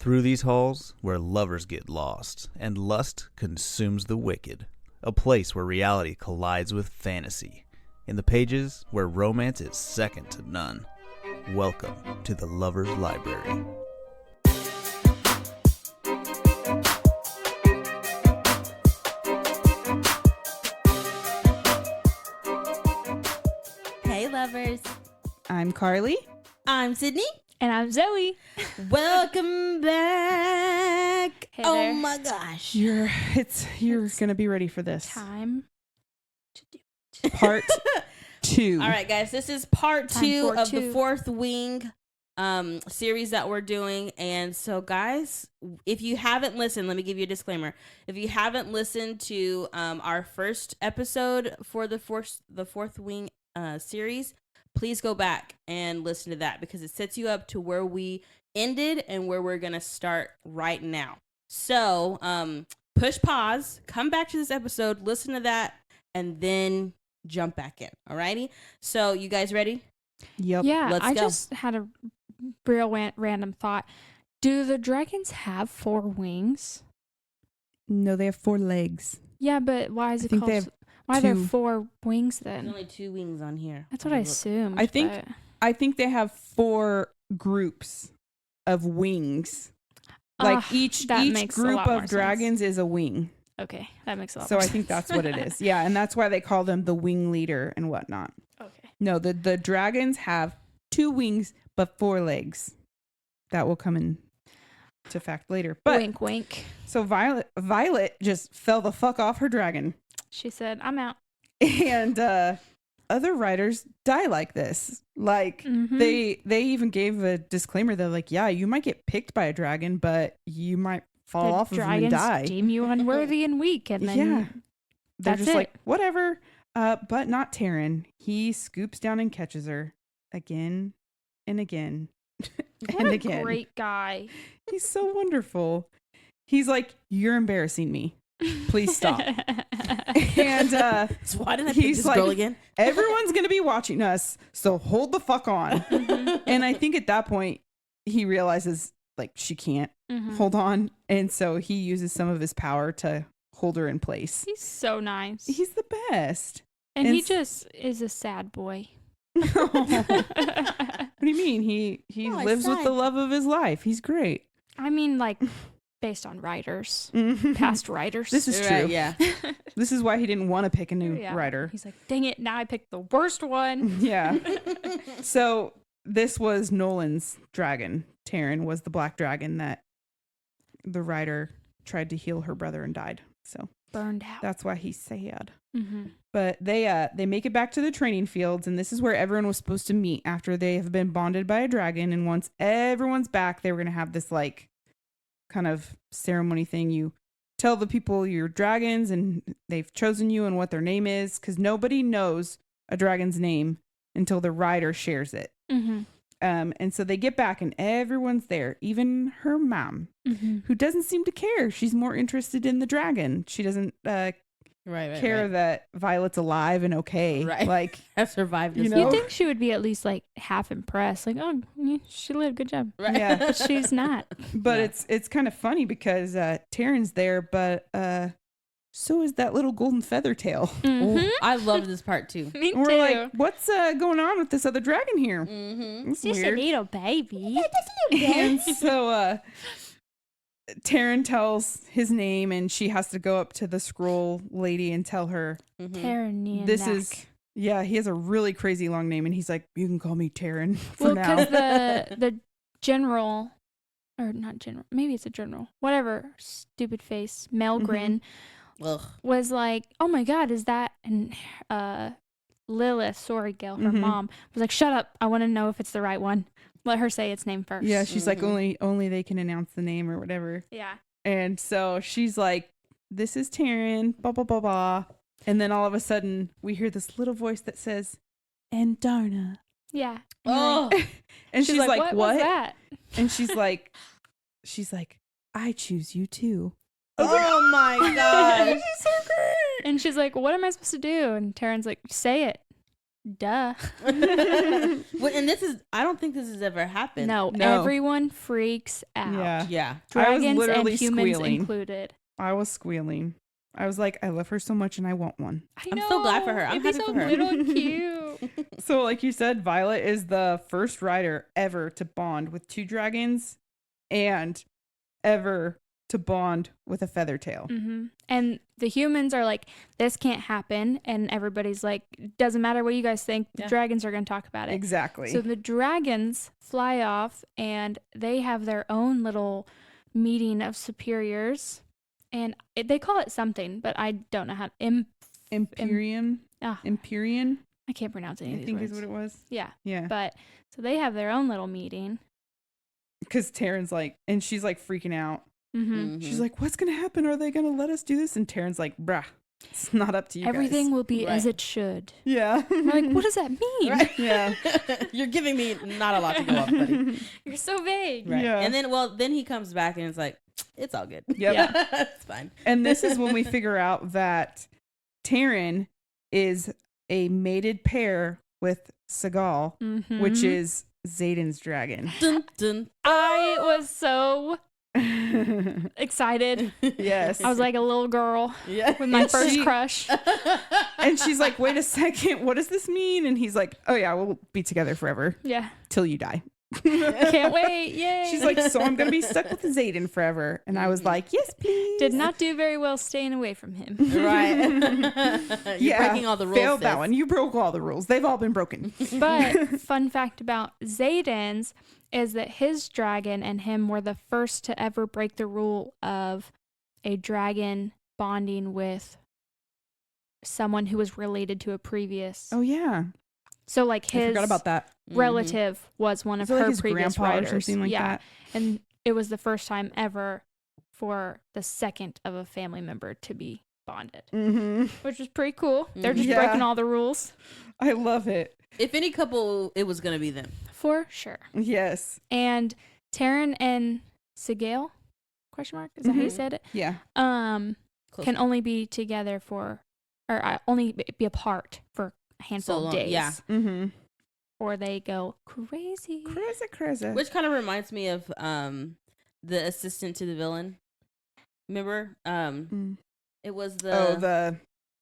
Through these halls, where lovers get lost and lust consumes the wicked, a place where reality collides with fantasy, in the pages where romance is second to none. Welcome to the Lover's Library. Hey, lovers. I'm Carly. I'm Sydney. And I'm Zoe. Welcome back. Hey oh there. my gosh. You're gonna be ready for this. Time to do Part 2. All right, guys. This is part Time 2 for of two. the Fourth Wing series that we're doing. And so, guys, if you haven't listened, let me give you a disclaimer. If you haven't listened to our first episode for the Fourth Wing series, please go back and listen to that because it sets you up to where we ended and where we're going to start right now. So push pause, come back to this episode, listen to that, and then jump back in. Alrighty? So you guys ready? Yep. Yeah, Let's I go. just had a real random thought. Do the dragons have 4 wings? No, they have 4 legs. Yeah, but why is I it think called? they have Why are there 2. 4 wings There's then? only 2 wings on here. That's what I Look. assumed. I think- but- I think they have 4 groups of wings. Like Ugh, each that makes a group lot more of dragons is a wing. Okay, that makes a lot So more I think sense. that's what it is. Yeah, and that's why they call them the wing leader and whatnot. Okay. No, the dragons have 2 wings but 4 legs. That will come in to fact later. But Wink, wink. so Violet just fell the fuck off her dragon. She said, I'm out. And other writers die like this. Like Mhm. they even gave a disclaimer. They're like, yeah, you might get picked by a dragon, but you might fall The off of him and dragons die. deem you unworthy and weak, and then Yeah. They're that's just like, it. whatever. But not Taryn. He scoops down and catches her again and again what and a again. great guy. He's so wonderful. He's like, you're embarrassing me. Please stop. And So why didn't I pick He's this like- girl again? everyone's going to be watching us, so hold the fuck on. And I think at that point, he realizes, like, she can't Mhm. hold on. And so he uses some of his power to hold her in place. He's so nice. He's the best. and and he s- just is a sad boy. What do you mean? He Oh, lives with sad. the love of his life. He's great. I mean, like, based on writers, This past writers. is true. Right, yeah. This is why he didn't want to pick a new Yeah. writer. He's like, dang it, now I picked the worst one. Yeah. So this was Nolan's dragon. Taryn was the black dragon that the writer tried to heal her brother and died. So Burned out. that's why he's sad. Mm-hmm. But they make it back to the training fields, and this is where everyone was supposed to meet after they have been bonded by a dragon. And once everyone's back, they were going to have this like kind of ceremony thing. You tell the people you're dragons and they've chosen you and what their name is, because nobody knows a dragon's name until the rider shares it. Mm-hmm. And so they get back and everyone's there, even her mom, Mm-hmm. who doesn't seem to care. She's more interested in the dragon. She doesn't Right. care that Violet's alive and okay. Right. Like, I survived You this. know? You'd think she would be at least, like, half impressed. Like, oh, yeah, she lived. Good job. Right. Yeah. But she's not. but Yeah. it's kind of funny because Taryn's there, but so is that little golden feather tail. Mhm. Ooh, I love this part too. Me And too. we're like, what's going on with this other dragon here? Mm-hmm. It's just a weird. little baby. And so Taryn tells his name, and she has to go up to the scroll lady and tell her, Taryn. this is, yeah, he has a really crazy long name, and he's like, you can call me Taryn for well, now. because the general, or not general, maybe it's a general, whatever, stupid face, Melgrin, Ugh. was like, oh my God, is that, and Lilith, sorry, Gail, her Mhm. mom, was like, shut up, I want to know if it's the right one. Let her say its name first. Yeah, she's like, Mhm. only they can announce the name or whatever. Yeah. And so she's like, this is Taryn, blah, blah, blah, blah. And then all of a sudden, we hear this little voice that says, and Darna. Yeah. Oh, And she's like, what? what? Was that? And she's like, I choose you too. oh my gosh. She's so great. And she's like, what am I supposed to do? And Taryn's like, say it. Duh. Well, and I don't think this has ever happened. No, No. everyone freaks out. Yeah. Yeah. I was Dragons and literally humans squealing. included. I was squealing. I was like, I love her so much and I want one. I'm so glad for her. I'm It'd be happy so for her. little and cute. So, like you said, Violet is the first rider ever to bond with 2 dragons and ever to bond with a feather tail. And the humans are like, this can't happen. And everybody's like, doesn't matter what you guys think. The Yeah. dragons are going to talk about it. Exactly. So the dragons fly off and they have their own little meeting of superiors. And they call it something, but I don't know how. Empyrean. Empyrean, I can't pronounce any I of these think words. is what it was. Yeah. Yeah. But so they have their own little meeting. Because Taryn's like, and she's like freaking out. Mm-hmm. She's like, what's going to happen? Are they going to let us do this? And Taryn's like, bruh, it's not up to you Everything guys. will be as Right. it should. Yeah. We're like, what does that mean? Right. Yeah. You're giving me not a lot to go off, buddy. You're so vague. Right. Yeah. And then he comes back and it's like, it's all good. Yep. Yeah. It's fine. And this is when we figure out that Taryn is a mated pair with Seagal, Mhm. which is Zayden's dragon. Dun, dun. I was so excited. Yes. I was like a little girl Yeah. with my And first she- crush. And she's like, wait a second, what does this mean? And he's like, oh yeah, we'll be together forever Yeah. till you die. Can't wait. Yay. She's like, so I'm going to be stuck with Zayden forever. And I was like, yes, please. did not do very well staying away from him. Right. You're breaking all the rules. Failed that sis. one. You broke all the rules. They've all been broken. But fun fact about Zayden's is that his dragon and him were the first to ever break the rule of a dragon bonding with someone who was related to a previous. Oh, yeah. So like I his forgot about that. relative was one of Is it like her his previous grandpa riders. or something like yeah. that? And it was the first time ever for the second of a family member to be bonded, Mm-hmm. which was pretty cool. They're just Yeah. breaking all the rules. I love it. If any couple, it was gonna be them. For sure. Yes. And Taryn and Sigale, question mark, is that how you Mhm. said it? Yeah. Close Can enough. only be together for, or only be apart for a handful So long, of days. yeah. Mm-hmm. Or they go crazy. Crazy. Which kind of reminds me of the assistant to the villain. Remember? It was the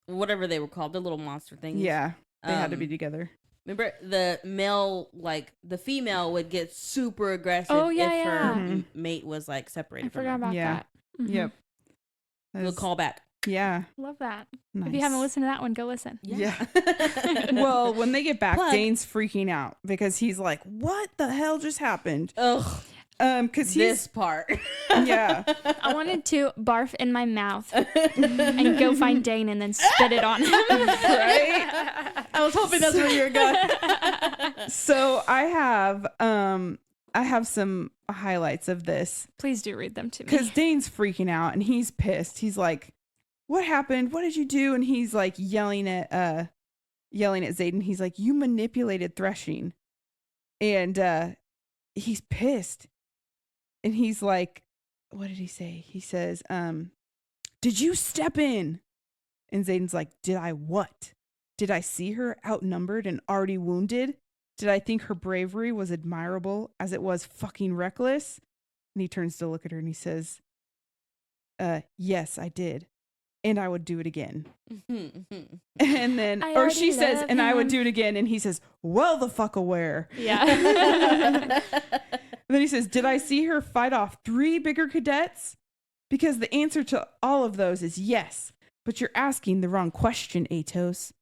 whatever they were called, the little monster thing. yeah. They had to be Um, together. Remember the male, like the female would get super aggressive Oh, yeah, if her yeah. Mhm. mate was like I separated from forgot her. about Yeah. that. Mhm. Yep. We'll call back. Yeah. Love that. Nice. If you haven't listened to that one, go listen. Yeah. Well, when they get back, Plug. Dane's freaking out because he's like, "What the hell just happened?" Ugh. Because This he's part. yeah. I wanted to barf in my mouth and go find Dane and then spit it on him. Right? I was hoping that's where you were going. So I have some highlights of this Please do read them to me. because Dane's freaking out and he's pissed. He's like, "What happened? What did you do?" And he's like yelling at Zayden. He's like, "You manipulated Threshing," and he's pissed. And he's like, what did he say? He says, "Did you step in?" And Zayden's like, "Did I what? Did I see her outnumbered and already wounded? Did I think her bravery was admirable as it was fucking reckless?" And he turns to look at her and he says, "Yes, I did. And I would do it again." And then, I or she already says, love "And I would him." do it again." And he says, "Well, the fuck aware." Yeah. And then he says, "Did I see her fight off 3 bigger cadets? Because the answer to all of those is yes. But you're asking the wrong question, Atos.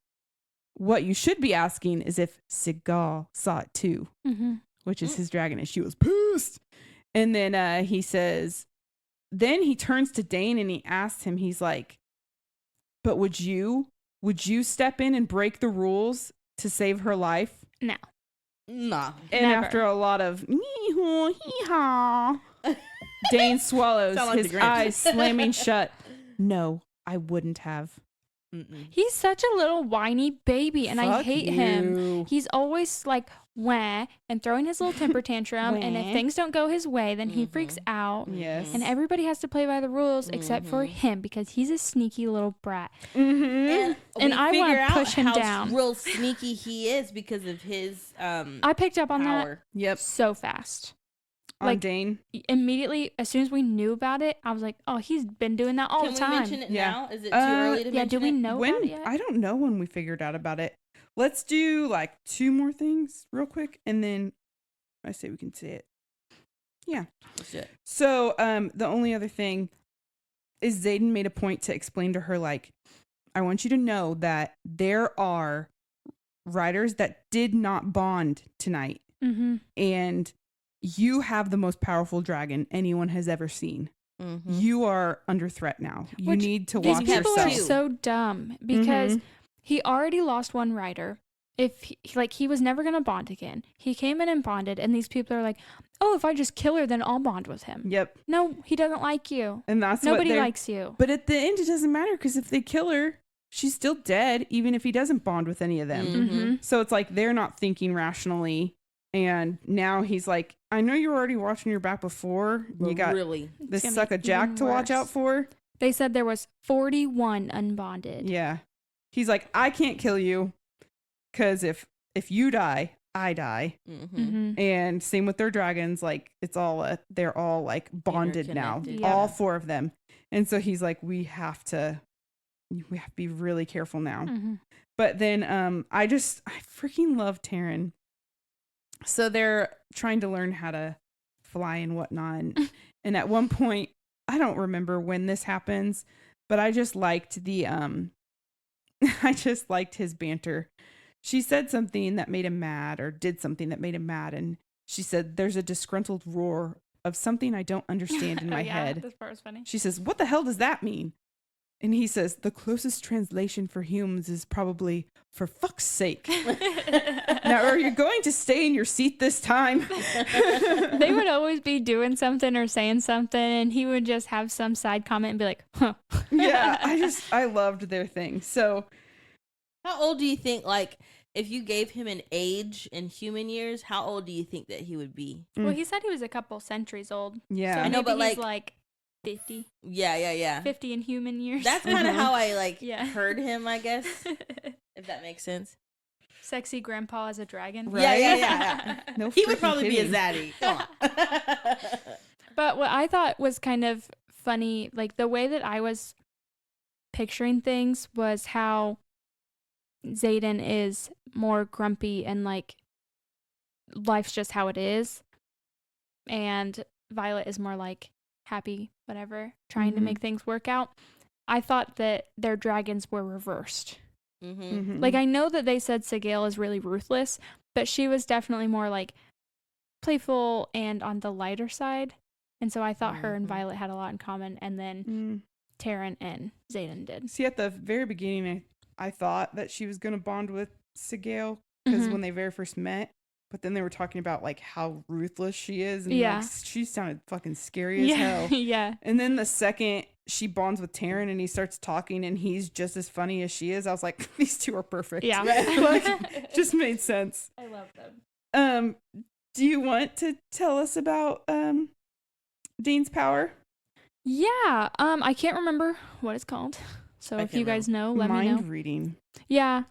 What you should be asking is if Seagal saw it too," Mm-hmm. which is his dragon. And she was pissed. And then he says, then he turns to Dane and he asks him, he's like, "But would you step in and break the rules to save her life?" No. Nah. And Never. after a lot of hee-haw, hee-haw, Dane swallows, Sound like his the Grinch. eyes slamming shut. "No, I wouldn't have." Mm-mm. He's such a little whiny baby, and I Fuck hate him. you. He's always like wah, and throwing his little temper tantrum. And if Wah. things don't go his way, then he freaks out. Yes. And everybody has to play by the rules except for him because he's a sneaky little brat. Mm-hmm. And I figure wanna out push him how down. real sneaky he is because of his I picked up on that power. Yep. so fast. On Like, Dane. Immediately, as soon as we knew about it, I was like, oh, he's been doing that all Can the we time. mention it Yeah. now? Is it too early to Yeah, mention do we it? know about When it yet? I don't know when we figured out about it. Let's do like 2 more things real quick, and then I say we can say it. Yeah. Let's do it. So, the only other thing is Zayden made a point to explain to her, like, I want you to know that there are riders that did not bond tonight, Mm-hmm. and you have the most powerful dragon anyone has ever seen. Mhm. You are under threat now. You Which need to These watch people yourself. are so dumb because Mhm. he already lost one rider. If he was never gonna bond again, he came in and bonded, and these people are like, "Oh, if I just kill her, then I'll bond with him." Yep. No, he doesn't like you. And that's Nobody what they're- likes you. But at the end, it doesn't matter because if they kill her, she's still dead, even if he doesn't bond with any of them. Mm-hmm. So it's like they're not thinking rationally. And now he's like, I know you were already watching your back before. But You got really. this gonna suck be a jack even to watch out worse. for. They said there was 41 unbonded. Yeah. He's like, I can't kill you because if you die, I die. Mm-hmm. Mm-hmm. And same with their dragons. Like it's all they're all like bonded now, Interconnected. Yeah. all 4 of them. And so he's like, we have to be really careful now. Mm-hmm. But then I freaking love Taryn. So they're trying to learn how to fly and whatnot. And at one point, I don't remember when this happens, but I just liked the I just liked his banter. She said something that made him mad or did something that made him mad, and she said there's a disgruntled roar of something I don't understand in my yeah, head. This part was funny. She says, "What the hell does that mean?" And he says, "The closest translation for humans is probably for fuck's sake." Now, are you going to stay in your seat this time? They would always be doing something or saying something, and he would just have some side comment and be like, huh. Yeah, I loved their thing. So, How old do you think, like, if you gave him an age in human years, how old do you think that he would be? Well, he said he was a couple centuries old. yeah. So I know, maybe but, he's like- like 50, Yeah. 50 in human years. That's kind of how I, like, Yeah. heard him, I guess, if that makes sense. Sexy grandpa as a dragon. Right? Yeah. No He would freaking probably be a kidding. zaddy. Come on. But what I thought was kind of funny, like the way that I was picturing things was how Zayden is more grumpy and like life's just how it is. And Violet is more like happy, whatever, trying to Mhm. make things work out. I thought that their dragons were reversed. Mm-hmm. Mhm. Like, I know that they said Sigale is really ruthless, but she was definitely more like playful and on the lighter side. And so I thought her and Mhm. Violet had a lot in common, and then Mm. Taryn and Zayden did. See, at the very beginning, I thought that she was going to bond with Sigale because Mhm. when they very first met, but then they were talking about like how ruthless she is, and Yeah. like, she sounded fucking scary as Yeah, hell. yeah. And then the second she bonds with Taryn and he starts talking and he's just as funny as she is, I was like, these two are perfect. Yeah. Like, just made sense. I love them. Do you want to tell us about Dean's power? Yeah. I can't remember what it's called. So I if can you guys know, let me Mind know. reading. Yeah.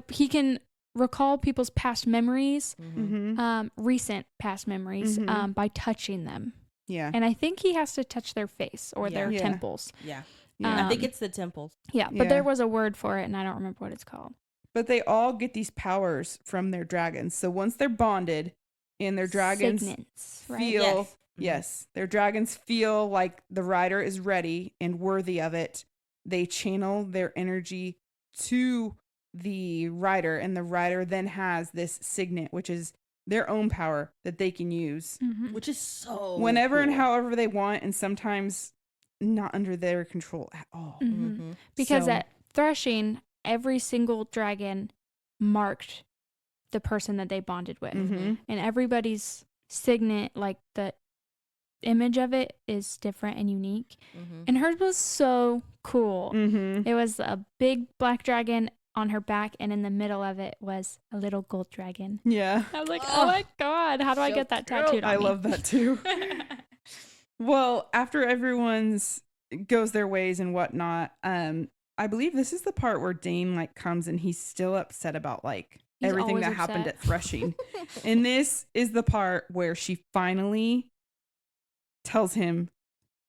He can recall people's past memories, Mm-hmm. recent past memories, Mhm. by touching them. Yeah. And I think he has to touch their face or Yeah. their Yeah. temples. Yeah. Yeah. I think it's the temples. Yeah, Yeah. but there was a word for it, and I don't remember what it's called. But they all get these powers from their dragons. So once they're bonded and their dragons Signets, right? feel, Yes. yes, their dragons feel like the rider is ready and worthy of it, they channel their energy to the rider, and the rider then has this signet, which is their own power that they can use Mhm. Which is so whenever and cool. however they want, and sometimes not under their control at all. Mhm. Mhm. Because So- at threshing, every single dragon marked the person that they bonded with. Mhm. And everybody's signet, like the image of it, is different and unique. Mhm. And hers was so cool. Mhm. It was a big black dragon on her back, and in the middle of it was a little gold dragon. Yeah. I was like, oh my God, how do I get that tattooed on I me? love that too. Well, after everyone's goes their ways and whatnot, I believe this is the part where Dane like comes and he's still upset about like He's everything always that happened upset. at threshing. And this is the part where she finally tells him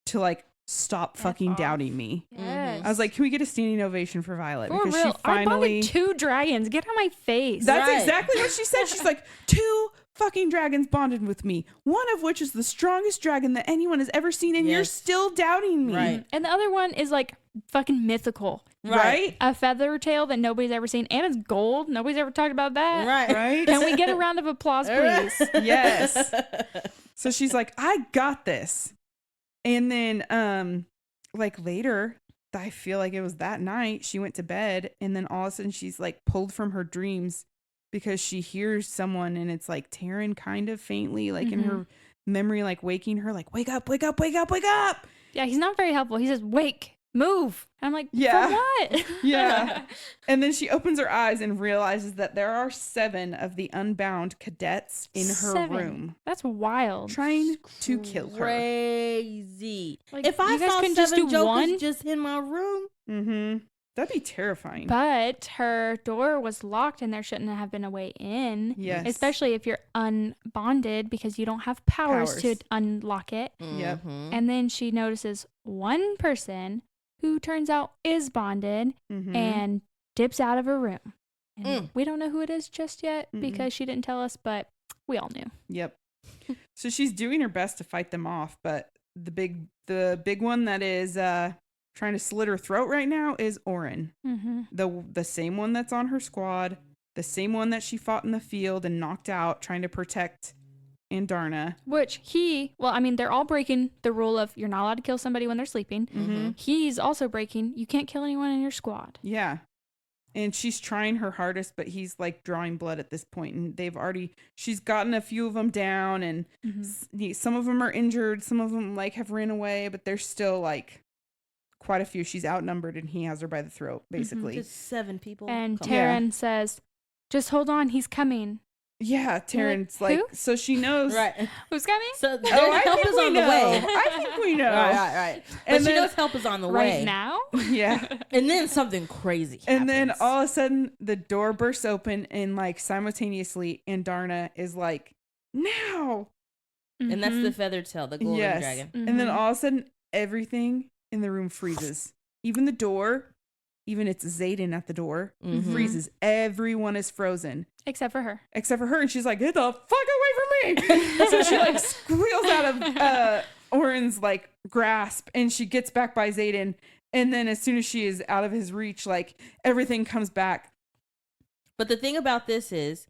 to like stop fucking off. doubting me. Yes. I was like, can we get a standing ovation for Violet? for Because real, she finally I bonded 2 dragons. Get on my face. That's Right. exactly what she said. She's like, 2 fucking dragons bonded with me, one of which is the strongest dragon that anyone has ever seen, and you're Yes. still doubting me. Right. And the other one is like fucking mythical. Right? A feather tail that nobody's ever seen, and it's gold. Nobody's ever talked about that. Right. Right? Can we get a round of applause, please? Yes. So she's like, I got this. And then like later, I feel like it was that night, she went to bed, and then all of a sudden she's like pulled from her dreams because she hears someone, and it's like Taryn kind of faintly, like in her memory, like waking her, like, wake up, wake up, wake up, wake up. Yeah, he's not very helpful. He says, wake, move. And I'm like, Yeah. for what? Yeah. And then she opens her eyes and realizes that there are 7 of the unbound cadets in her 7. room That's wild. trying to kill her. Crazy. Like, If I you guys saw couldn't 7 just do jokers one? just in my room, Mm-hmm. That'd be terrifying. But her door was locked and there shouldn't have been a way in. Yes. Especially if you're unbonded because you don't have powers to Powers. unlock it. Yep. Mhm. And then she notices one person who turns out is bonded Mhm. and dips out of her room. And Mm. we don't know who it is just yet Mm-mm. because she didn't tell us, but we all knew. Yep. So she's doing her best to fight them off, but the big one that is trying to slit her throat right now is Orin. Mm-hmm. The same one that's on her squad, the same one that she fought in the field and knocked out trying to protect Andarna. Which they're all breaking the rule of you're not allowed to kill somebody when they're sleeping. Mm-hmm. He's also breaking, you can't kill anyone in your squad. Yeah. And she's trying her hardest, but he's like drawing blood at this point, and she's gotten a few of them down, and some of them are injured, some of them like have ran away, but there's still like quite a few. She's outnumbered, and he has her by the throat, basically. Just 7 people. And Come on. Taryn says, just hold on, he's coming. Yeah, Taryn's like, who? so she knows. Right. Who's coming? So there's Oh, I help think is we on know. the way. I think we know. Right. But And she then- knows help is on the Right way. now? Yeah. And then something crazy happens. And then all of a sudden, the door bursts open, and like simultaneously, Andarna is like, now. And that's Mhm. the feathered tail, the golden Yes. dragon. And then Mhm. all of a sudden, everything in the room freezes. Even the door, even it's Zayden at the door, Mhm. freezes. Everyone is frozen Except for her. except for her. And she's like, get the fuck away from me. So she like squeals out of Orin's like grasp, and she gets back by Zayden. And then as soon as she is out of his reach, like everything comes back. But the thing about this is,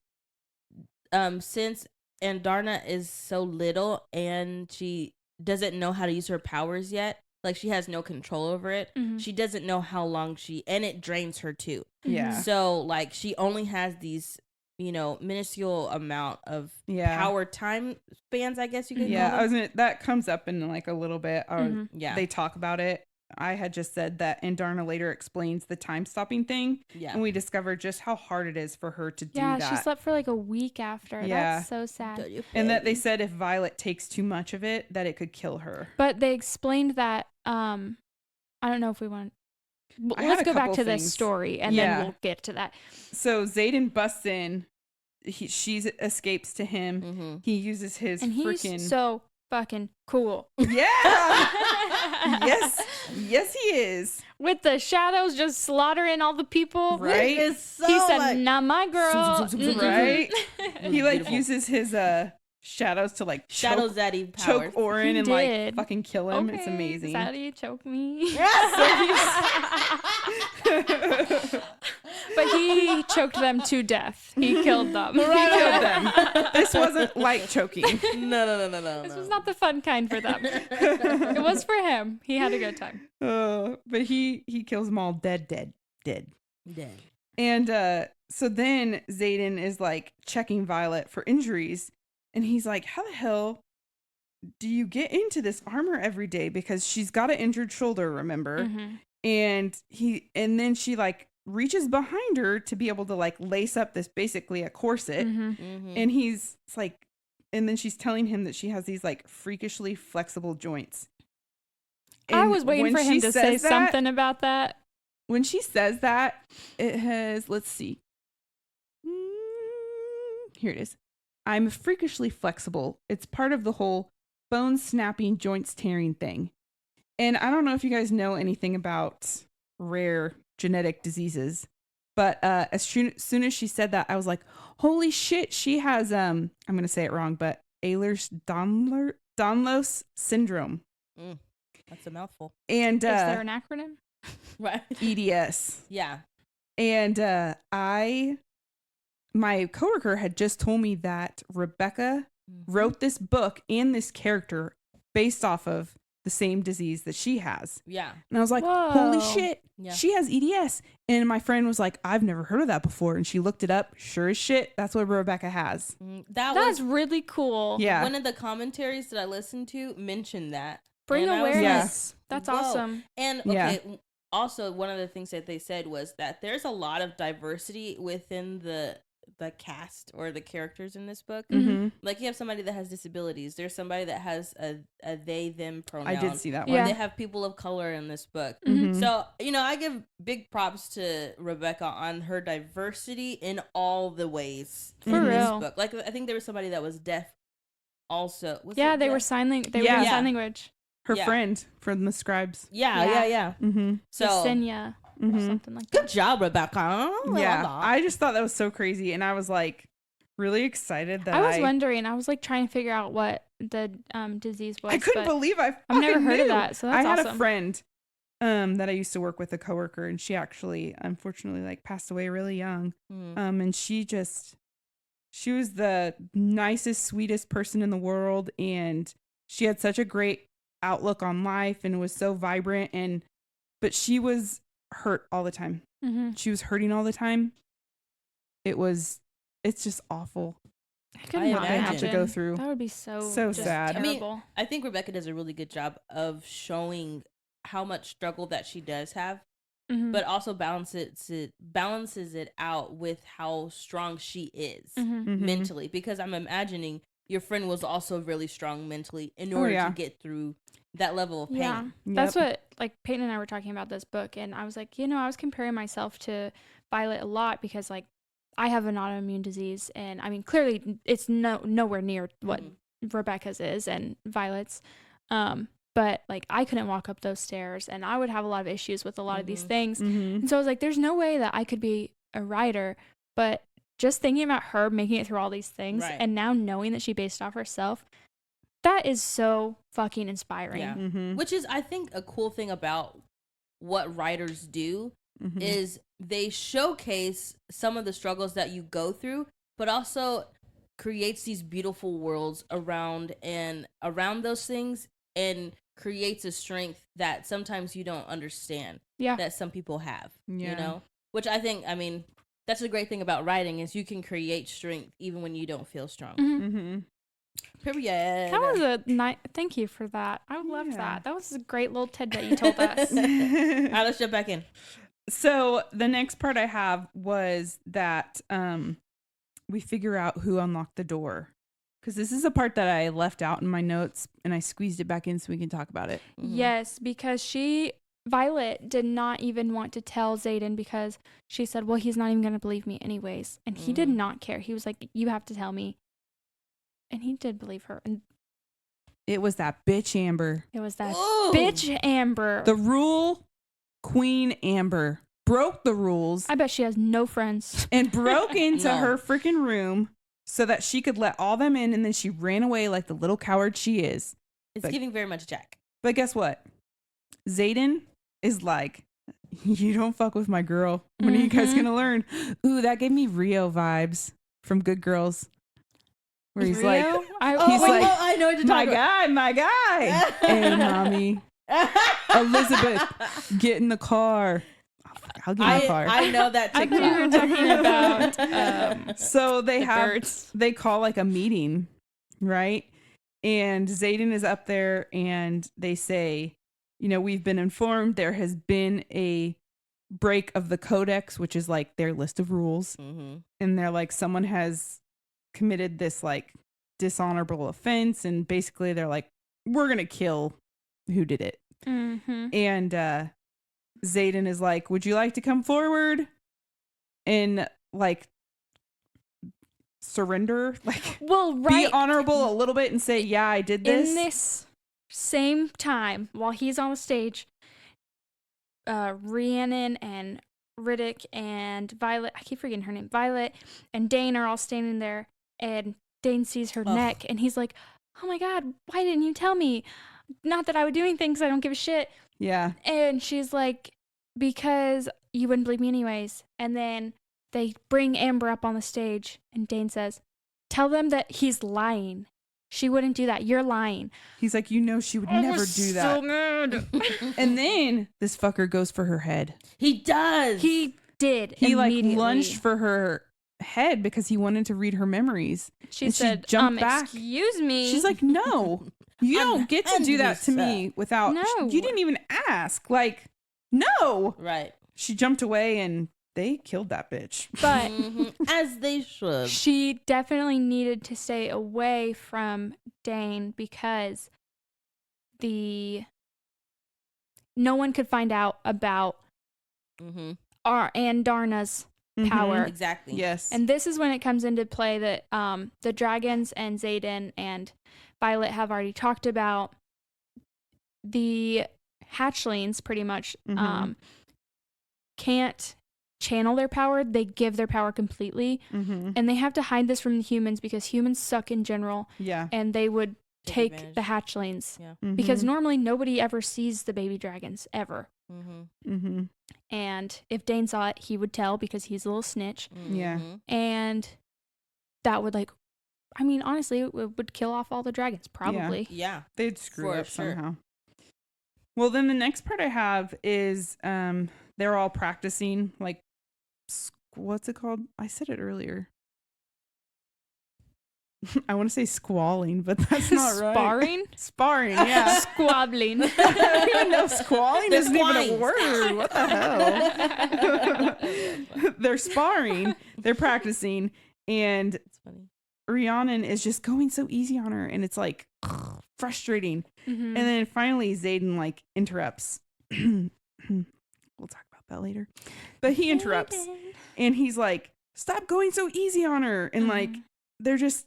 since Andarna is so little and she doesn't know how to use her powers yet, like she has no control over it, Mhm. she doesn't know how long and it drains her too. Yeah. So like she only has these, minuscule amount of Yeah. power time spans, I guess you could Yeah, call them. that comes up in like a little bit. Or Mhm. Yeah. they talk about it. I had just said that Andarna later explains the time stopping thing, Yeah. and we discover just how hard it is for her to do Yeah, that. she slept for like a week after. Yeah. That's so sad. And that they said if Violet takes too much of it, that it could kill her. But they explained that, I don't know if we want. I had Let's a go back couple to this things. story and Yeah. then we'll get to that. So Zayden busts in. She escapes to him. Mm-hmm. He uses his And he's freaking so fucking cool. yeah. yes, he is. With the shadows just slaughtering all the people. Right? It's so He said, like, "Not my girl." Right? Really He like beautiful. uses his shadows to like Shadow choke, Zaddy powers. choke Orin He and like did. fucking kill him. It's Okay, amazing. Is that how you choke me? But he choked them to death. He killed them. He killed them. This wasn't light choking. No. This was not the fun kind for them. It was for him. He had a good time. But he kills them all dead. Dead. And so then Zayden is like checking Violet for injuries, and he's like, how the hell do you get into this armor every day? Because she's got an injured shoulder, remember? Mhm. And then she like reaches behind her to be able to like lace up this basically a corset. Mm-hmm. And he's it's like, and then she's telling him that she has these like freakishly flexible joints. I And was waiting when for him she to say says that- something about that. When she says that, it has, let's see. Here it is. I'm freakishly flexible. It's part of the whole bone snapping, joints tearing thing. And I don't know if you guys know anything about rare genetic diseases, but as soon as she said that, I was like, holy shit, she has, I'm going to say it wrong, but Ehlers-Danlos syndrome. That's a mouthful. And Is there an acronym? Right. EDS. Yeah. And my coworker had just told me that Rebecca wrote this book and this character based off of the same disease that she has. Yeah. And I was like, Whoa. holy shit, Yeah. she has EDS. And my friend was like, I've never heard of that before. And she looked it up. Sure as shit, that's what Rebecca has. That's really cool. Yeah. One of the commentaries that I listened to mentioned that. Bring And I was awareness. like, That's whoa. awesome. And Yeah. okay, also one of the things that they said was that there's a lot of diversity within the cast or the characters in this book. Mm-hmm. Like you have somebody that has disabilities. There's somebody that has a they them pronoun. I did see that Yeah. one. They have people of color in this book. Mhm. So, I give big props to Rebecca on her diversity in all the ways For in this real. book. Like I think there was somebody that was deaf also. Was Yeah, it they were deaf? sign language. They Yeah. were doing Yeah. sign language. Her Yeah. friend from the scribes. Yeah. Mm-hmm. So Yesenia or Mm-hmm. something like good that. job, Rebecca. Yeah. I just thought that was so crazy. And I was like really excited that I was wondering. I was like trying to figure out what the disease was. I couldn't but believe I I've never fucking heard of knew. that, so that's I had awesome. a friend that I used to work with, a coworker, and she actually unfortunately like passed away really young. And she was the nicest, sweetest person in the world, and she had such a great outlook on life and was so vibrant, but she was hurt all the time. Mm-hmm. She was hurting all the time. It's just awful. I could I not What they have to imagine. go through. That would be so just sad. I mean, Terrible. I think Rebecca does a really good job of showing how much struggle that she does have, Mhm. but also balances it out with how strong she is Mhm. Mhm. mentally. Because I'm imagining your friend was also really strong mentally in order yeah. to get through that level of pain. Yeah, that's what like Peyton and I were talking about this book, and I was like, I was comparing myself to Violet a lot because like I have an autoimmune disease, and I mean clearly it's nowhere near what Rebecca's is and Violet's, but like I couldn't walk up those stairs, and I would have a lot of issues with a lot of these things, Mhm. and so I was like, there's no way that I could be a writer, but just thinking about her making it through all these things, Right. and now knowing that she based off herself. That is so fucking inspiring. Yeah. Mhm. Which is, I think, a cool thing about what writers do Mhm. is they showcase some of the struggles that you go through, but also creates these beautiful worlds around those things, and creates a strength that sometimes you don't understand Yeah. that some people have. Yeah. Which I think, that's the great thing about writing is you can create strength even when you don't feel strong. Mhm. Mhm. Period. That was a nice. Thank you for that. I loved Yeah. that. That was a great little tidbit you told us. All right, let's jump back in. So the next part I have was that we figure out who unlocked the door, because this is a part that I left out in my notes and I squeezed it back in so we can talk about it. Yes, because Violet did not even want to tell Zayden because she said, well, he's not even going to believe me anyways. And he did not care. He was like, you have to tell me. And he did believe her. And It was that bitch Amber, it was that Ooh. bitch Amber. the rule queen Amber, broke the rules I bet she has no friends. and broke into No. her freaking room so that she could let all them in, and then she ran away like the little coward she is. It's But- giving very much Jack. But guess what? Zayden is like, you don't fuck with my girl. When are you guys Mhm. gonna learn? Ooh, that gave me Rio vibes from Good Girls, where he's like, Rio? he's wait, like, I know what you're my talking guy, my guy. Hey, mommy, Elizabeth, get in the car. Oh, fuck, I'll get in the car. I know that I TikTok. thought you were talking about So they the have, birds. they call like a meeting, right? And Zayden is up there and they say, we've been informed there has been a break of the codex, which is like their list of rules. Mm-hmm. And they're like, someone has committed this like dishonorable offense. And basically they're like, we're going to kill who did it. Mm-hmm. And Xaden is like, would you like to come forward and like surrender? Like, Well, be honorable a little bit and say, yeah, I did this. In this same time, while he's on the stage, Rhiannon and Riddick and Violet, I keep forgetting her name, Violet and Dane are all standing there, and Dane sees her neck, and he's like, oh my God, why didn't you tell me? Not that I would do anything because I don't give a shit. Yeah. And she's like, because you wouldn't believe me anyways. And then they bring Amber up on the stage, and Dane says, tell them that he's lying. She wouldn't do that. You're lying. He's like, you know, she would never do that. So mad. And then this fucker goes for her head. He does. He did. He like immediately. lunged for her head because he wanted to read her memories. She and she said, jumped back. excuse me. She's like, no, you don't get to do that to me without, No. you didn't even ask. Like, no. Right. She jumped away and they killed that bitch. But as they should. she definitely needed to stay away from Dane because no one could find out about Darna's power. Exactly. Yes. And this is when it comes into play that the dragons and Xaden and Violet have already talked about. The hatchlings pretty much can't channel their power. They give their power completely. And they have to hide this from the humans because humans suck in general. Yeah. And they would take advantage. the hatchlings. Yeah. Because normally nobody ever sees the baby dragons, ever. Mm-hmm. And if Dane saw it, he would tell because he's a little snitch. Yeah. And that would honestly, it would kill off all the dragons, probably. Yeah. They'd screw For up sure. somehow. Well, then the next part I have is they're all practicing, like, what's it called? I said it earlier. I want to say squalling, but that's not right. Sparring? Sparring, yeah. Squabbling. I don't even know if squalling They're isn't even a squawing. word. What the hell? They're sparring. They're practicing. And It's funny. Rhiannon is just going so easy on her. And it's like frustrating. Mhm. And then finally Xaden like interrupts. We'll talk about that later. But he interrupts. And he's like, stop going so easy on her. And like, they're just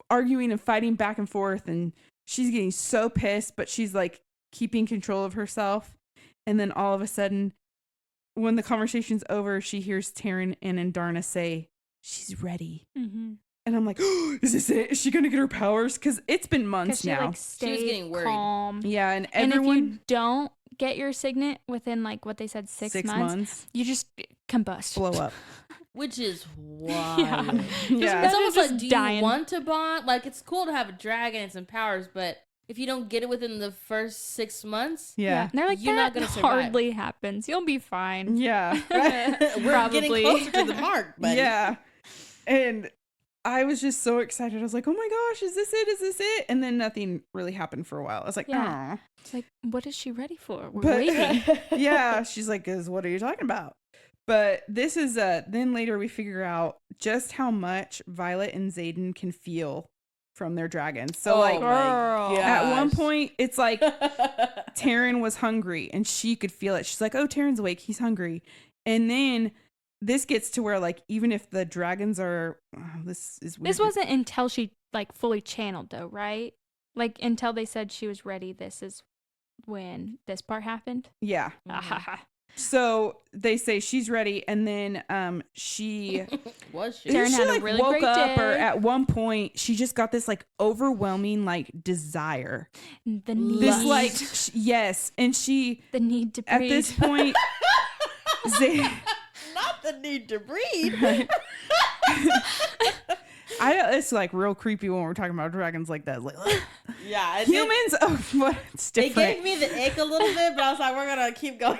arguing and fighting back and forth. And she's getting so pissed, but she's like keeping control of herself. And then all of a sudden, when the conversation's over, she hears Taryn and Darna say, she's ready. Mhm. And I'm like, oh, is this it? Is she going to get her powers? Because it's been months She now. like She was stayed getting worried. calm. Yeah. And And if everyone, you don't get your signet within like what they said, 6 months, you just combust. blow up. Which is wild. Yeah. It's almost just like, do dying. you want to bond? Like, it's cool to have a dragon and some powers, but if you don't get it within the first 6 months, Yeah. And they're like, You're not that gonna survive. hardly happens. You'll be fine. Yeah. we're getting Probably. closer to the mark, buddy. Yeah. And I was just so excited. I was like, oh my gosh, is this it? Is this it? And then nothing really happened for a while. I was like, Yeah. oh. It's like, what is she ready for? We're But waiting. yeah, she's like, what are you talking about? But this is then later we figure out just how much Violet and Xaden can feel from their dragons. So Oh like my Girl. at one gosh. point it's like Taryn was hungry and she could feel it. She's like, oh, Taryn's awake, he's hungry. And then this gets to where like even if the dragons are this is weird. This wasn't until she like fully channeled though, right? Like until they said she was ready. This is when this part happened. Yeah. Mhm. So they say she's ready, and then she Was she? Taryn she had a like really woke great up, or day. at one point she just got this like overwhelming desire. The This need, like yes, and she the need to at breathe. this point, Not the need to breathe. it's like real creepy when we're talking about dragons like that. Like Yeah. humans, what? It's It different. gave me the ick a little bit, but I was like, we're going to keep going.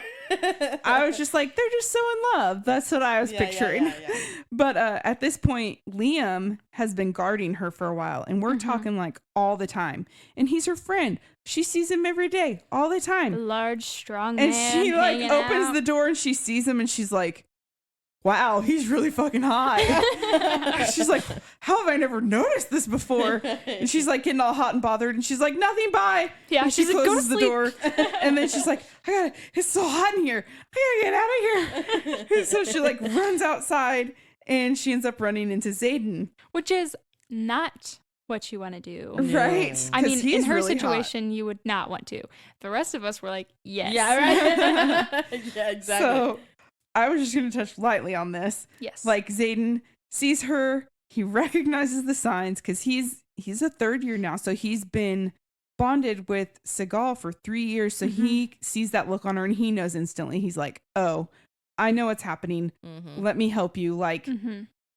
I was just like, they're just so in love. That's what I was picturing. Yeah. But at this point, Liam has been guarding her for a while, and we're talking like all the time. And he's her friend. she sees him every day, all the time. Large, strong And man. she like hanging opens out. the door and she sees him and she's like, wow, he's really fucking hot. She's like, how have I never noticed this before? And she's like getting all hot and bothered and she's like, nothing, bye. Yeah, and she she's like, "Go to closes the door. And then she's like, it's so hot in here. I gotta get out of here. And so she like runs outside and she ends up running into Zayden. Which is not what you want to do. Right? I 'Cause mean, he's in her really hot. situation, you would not want to. The rest of us were like, yes. Yeah, right. Yeah, exactly. So I was just going to touch lightly on this. Yes. Like Zayden sees her, he recognizes the signs because he's a third year now. So he's been bonded with Seagal for 3 years. So he sees that look on her and he knows instantly. He's like, oh, I know what's happening. Let me help you. Like,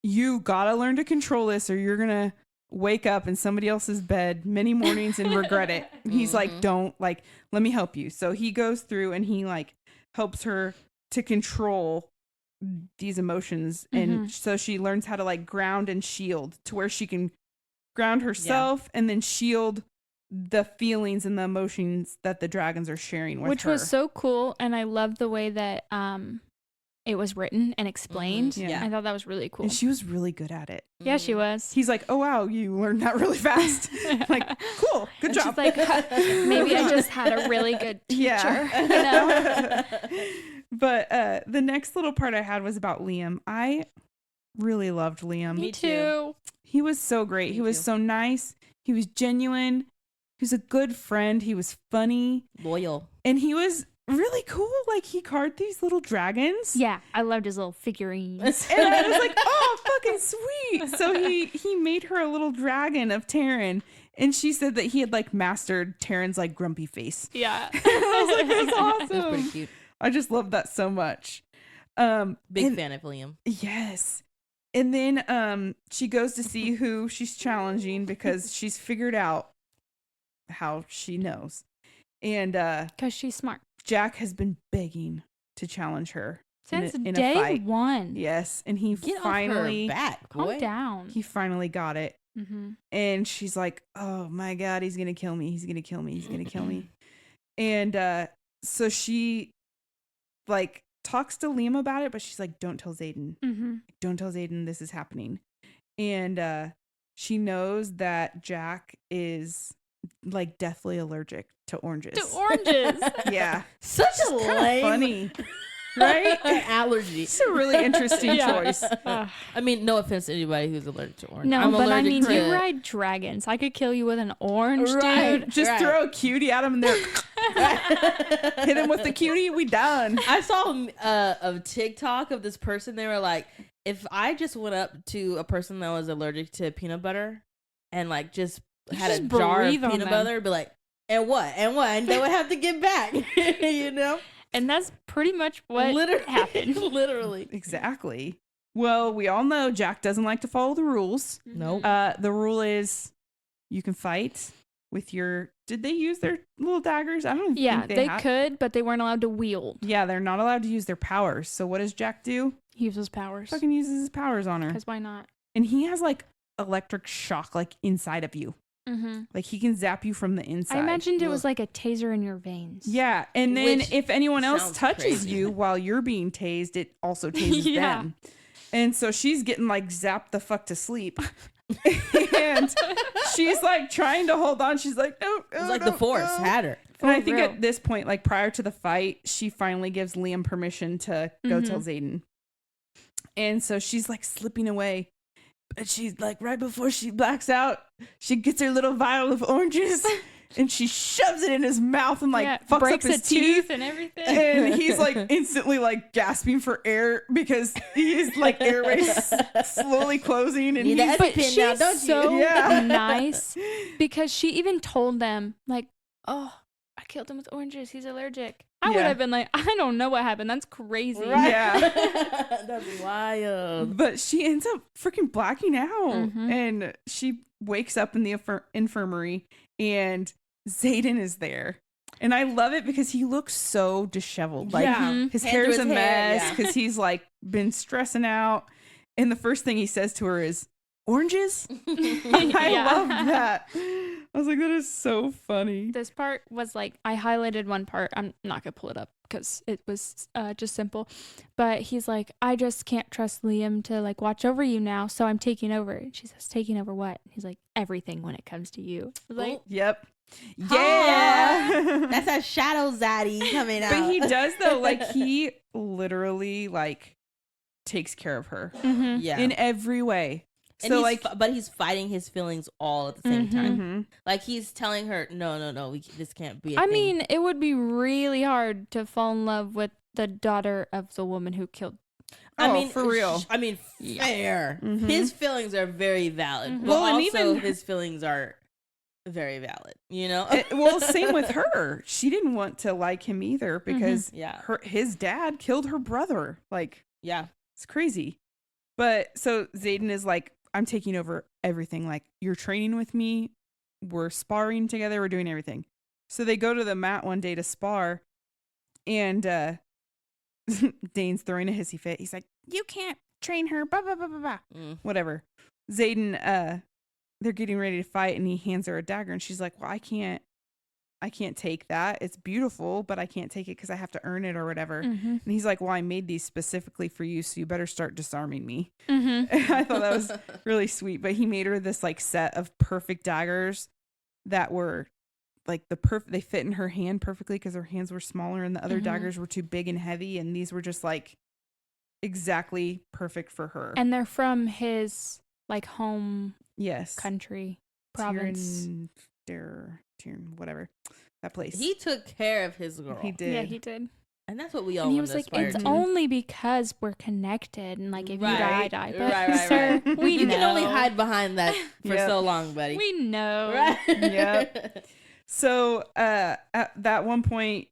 you got to learn to control this or you're going to wake up in somebody else's bed many mornings and regret it. He's like, don't, like, let me help you. So he goes through and he like helps her to control these emotions. And so she learns how to like ground and shield to where she can ground herself and then shield the feelings and the emotions that the dragons are sharing with Which her. was so cool. And I love the way that it was written and explained. Yeah. I thought that was really cool. And she was really good at it. Yeah, she was. He's like, oh, wow, you learned that really fast. Like, cool, good And job. she's like, maybe I just had a really good teacher. Yeah. You know? But the next little part I had was about Liam. I really loved Liam. Me too. He was so great. He was so nice. He was genuine. He was a good friend. He was funny. Loyal. And he was really cool. Like, he carved these little dragons. Yeah, I loved his little figurines. And I was like, oh, fucking sweet. So he made her a little dragon of Taryn. And she said that he had like mastered Taryn's like grumpy face. Yeah. I was like, that's awesome. That's pretty cute. I just love that so much. Big fan of Liam. Yes. And then she goes to see who she's challenging because she's figured out how she knows. And Because she's smart. Jack has been begging to challenge her Since in a day fight. one. Yes, and he Get finally off her back, Calm boy. down. he finally got it. Mm-hmm. And she's like, oh my God, he's going to kill me. He's going to kill me. He's going to kill me. And so she like talks to Liam about it, but she's like, don't tell Zayden. Mm-hmm. Don't tell Zayden this is happening. And she knows that Jack is like deathly allergic to oranges. To oranges. Yeah. Such a Kind of lame funny. Right? allergy. It's a really interesting Yeah. choice. Ugh. I mean, no offense to anybody who's allergic to orange. No, I'm but I allergic mean, to you ride dragons. I could kill you with an orange, Right. dude. Just Right. throw a cutie at him and they're hit him with the cutie, we done. I saw a TikTok of this person. They were like, if I just went up to a person that was allergic to peanut butter and like just had just a jar of breathe on peanut them. butter, be like, and what? And they would have to get back. You know? And that's pretty much what Literally happened. Literally. Exactly. Well, we all know Jack doesn't like to follow the rules. Nope. The rule is you can fight with your. Did they use their little daggers? I don't Yeah, think they had. could, but they weren't allowed to wield. Yeah, they're not allowed to use their powers. So what does Jack do? He uses powers. Fucking uses his powers on her. Because why not? And he has like electric shock like inside of you. Mm-hmm. Like he can zap you from the inside. I imagined it was like a taser in your veins. Yeah, and then Which if anyone else sounds touches crazy. you while you're being tased, it also tases Yeah. them. And so she's getting like zapped the fuck to sleep. And she's like trying to hold on. She's like, no, It was like the Force had her. And I For think real. at this point, like prior to the fight, she finally gives Liam permission to go tell Zayden. And so she's like slipping away. But she's like, right before she blacks out, she gets her little vial of oranges and she shoves it in his mouth and like fucks breaks up his a tooth and everything. And he's like instantly like gasping for air because his like airways slowly closing. And Need he's that But EpiPen she's now, don't you? so Yeah. nice because she even told them, like, oh, I killed him with oranges. He's allergic. I would Yeah. have been like, I don't know what happened. That's crazy. Right. Yeah. That's wild. But she ends up freaking blacking out Mhm. and she wakes up in the infirmary and Zayden is there. And I love it because he looks so disheveled. Like Yeah. his Hand hair's to a his hair, mess yeah. because he's like been stressing out. And the first thing he says to her is, oranges. Yeah. I love that. I was like, that is so funny. This part was like, I highlighted one part. I'm not going to pull it up because it was just simple. But he's like, I just can't trust Liam to like watch over you now. So I'm taking over. And she says, taking over what? He's like, everything when it comes to you. I was like, Yep. Yeah. Yeah. That's a shadow zaddy coming out. But he does though, like he literally like takes care of her mhm. yeah. in every way. And So he's like but he's fighting his feelings all at the same time. mhm. Like he's telling her, no, this can't be. I mean, it would be really hard to fall in love with the daughter of the woman who killed. Oh, mean, for real. I mean, Yeah. fair. Mhm. His feelings are very valid. Mhm. But Well, and also even- his feelings are very valid. You know. Well, same with her. She didn't want to like him either because Yeah. his dad killed her brother. Like Yeah. it's crazy. But so Zayden is like, I'm taking over everything. Like you're training with me. We're sparring together. We're doing everything. So they go to the mat one day to spar, and Dane's throwing a hissy fit. He's like, you can't train her. Blah, blah, blah, blah, blah. Mm. Whatever. Zayden, they're getting ready to fight, and he hands her a dagger, and she's like, well, I can't take that. It's beautiful, but I can't take it because I have to earn it or whatever. Mhm. And he's like, well, I made these specifically for you, so you better start disarming me. Mhm. I thought that was really sweet. But he made her this like set of perfect daggers that were like they fit in her hand perfectly because her hands were smaller and the other Mhm. daggers were too big and heavy, and these were just like exactly perfect for her. And they're from his like home yes, country, province. Tyrion, whatever that place. He took care of his girl. He did. Yeah, he did. And that's what we all And he want was to like, aspire it's to. only because we're connected. And like, if you Right. die. But Right, sir, right. we You know. can only hide behind that for Yep. so long, buddy. We know. Right? Yep. So at that one point,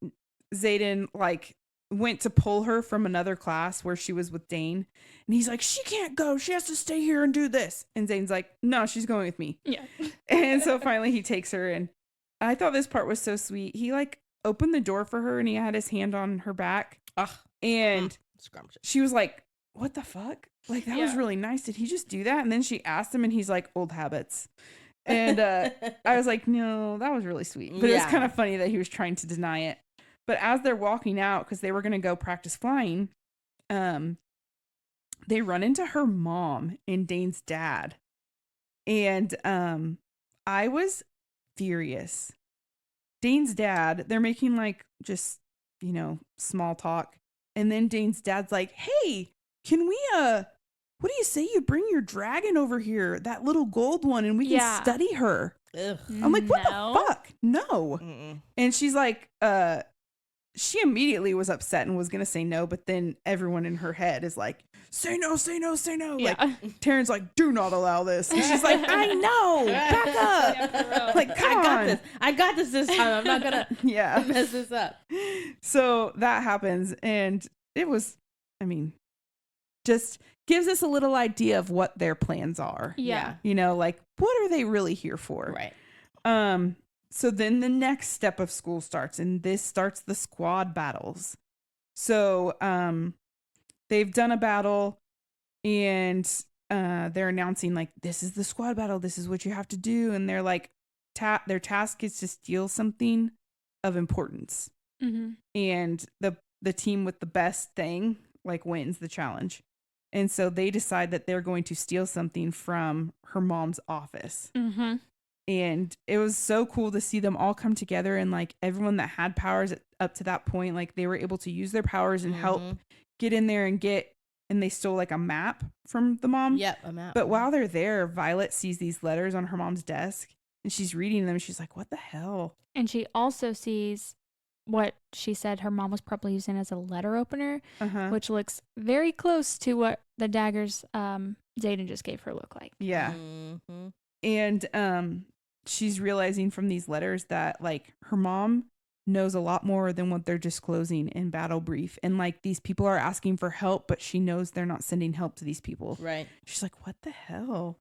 Zayden like went to pull her from another class where she was with Dane, and he's like, she can't go, she has to stay here and do this. And Zane's like, no, she's going with me. Yeah. And so finally he takes her, and I thought this part was so sweet. He like opened the door for her, and he had his hand on her back, Ugh. and Scrumptious. she was like, what the fuck? Like, that was Yeah. really nice. Did he just do that? And then she asked him, and he's like, old habits. And I was like, no, that was really sweet. But it was Yeah. kind of funny that he was trying to deny it. But as they're walking out, because they were going to go practice flying, they run into her mom and Dane's dad. And I was furious. Dane's dad, they're making like just, small talk. And then Dane's dad's like, hey, can we, what do you say you bring your dragon over here, that little gold one, and we can Yeah. study her? Ugh. I'm like, what No. the fuck? No. Mm-mm. And she's like, she immediately was upset and was going to say no. But then everyone in her head is like, say no, say no, say no. Yeah. Like, Taryn's like, do not allow this. And she's like, I know. Back up. Yeah, for real. Like, come I got on. this. I got this time. I'm not gonna Yeah. mess this up. So that happens. And it was, just gives us a little idea of what their plans are. Yeah. Like, what are they really here for? Right. So then the next step of school starts, and this starts the squad battles. So they've done a battle, and they're announcing like, this is the squad battle, this is what you have to do, and they're like, their task is to steal something of importance, Mm-hmm. and the team with the best thing like wins the challenge. And so they decide that they're going to steal something from her mom's office. Mm-hmm. And it was so cool to see them all come together, and like everyone that had powers up to that point, like they were able to use their powers and help Mhm. get in there and they stole like a map from the mom. Yep, I'm out. But while they're there, Violet sees these letters on her mom's desk, and she's reading them. And she's like, what the hell? And she also sees what she said her mom was probably using as a letter opener, Uh-huh. which looks very close to what the daggers Zayden just gave her look like. Yeah. Mhm. And she's realizing from these letters that like her mom knows a lot more than what they're disclosing in Battle Brief, and like these people are asking for help, but she knows they're not sending help to these people. Right. She's like, what the hell?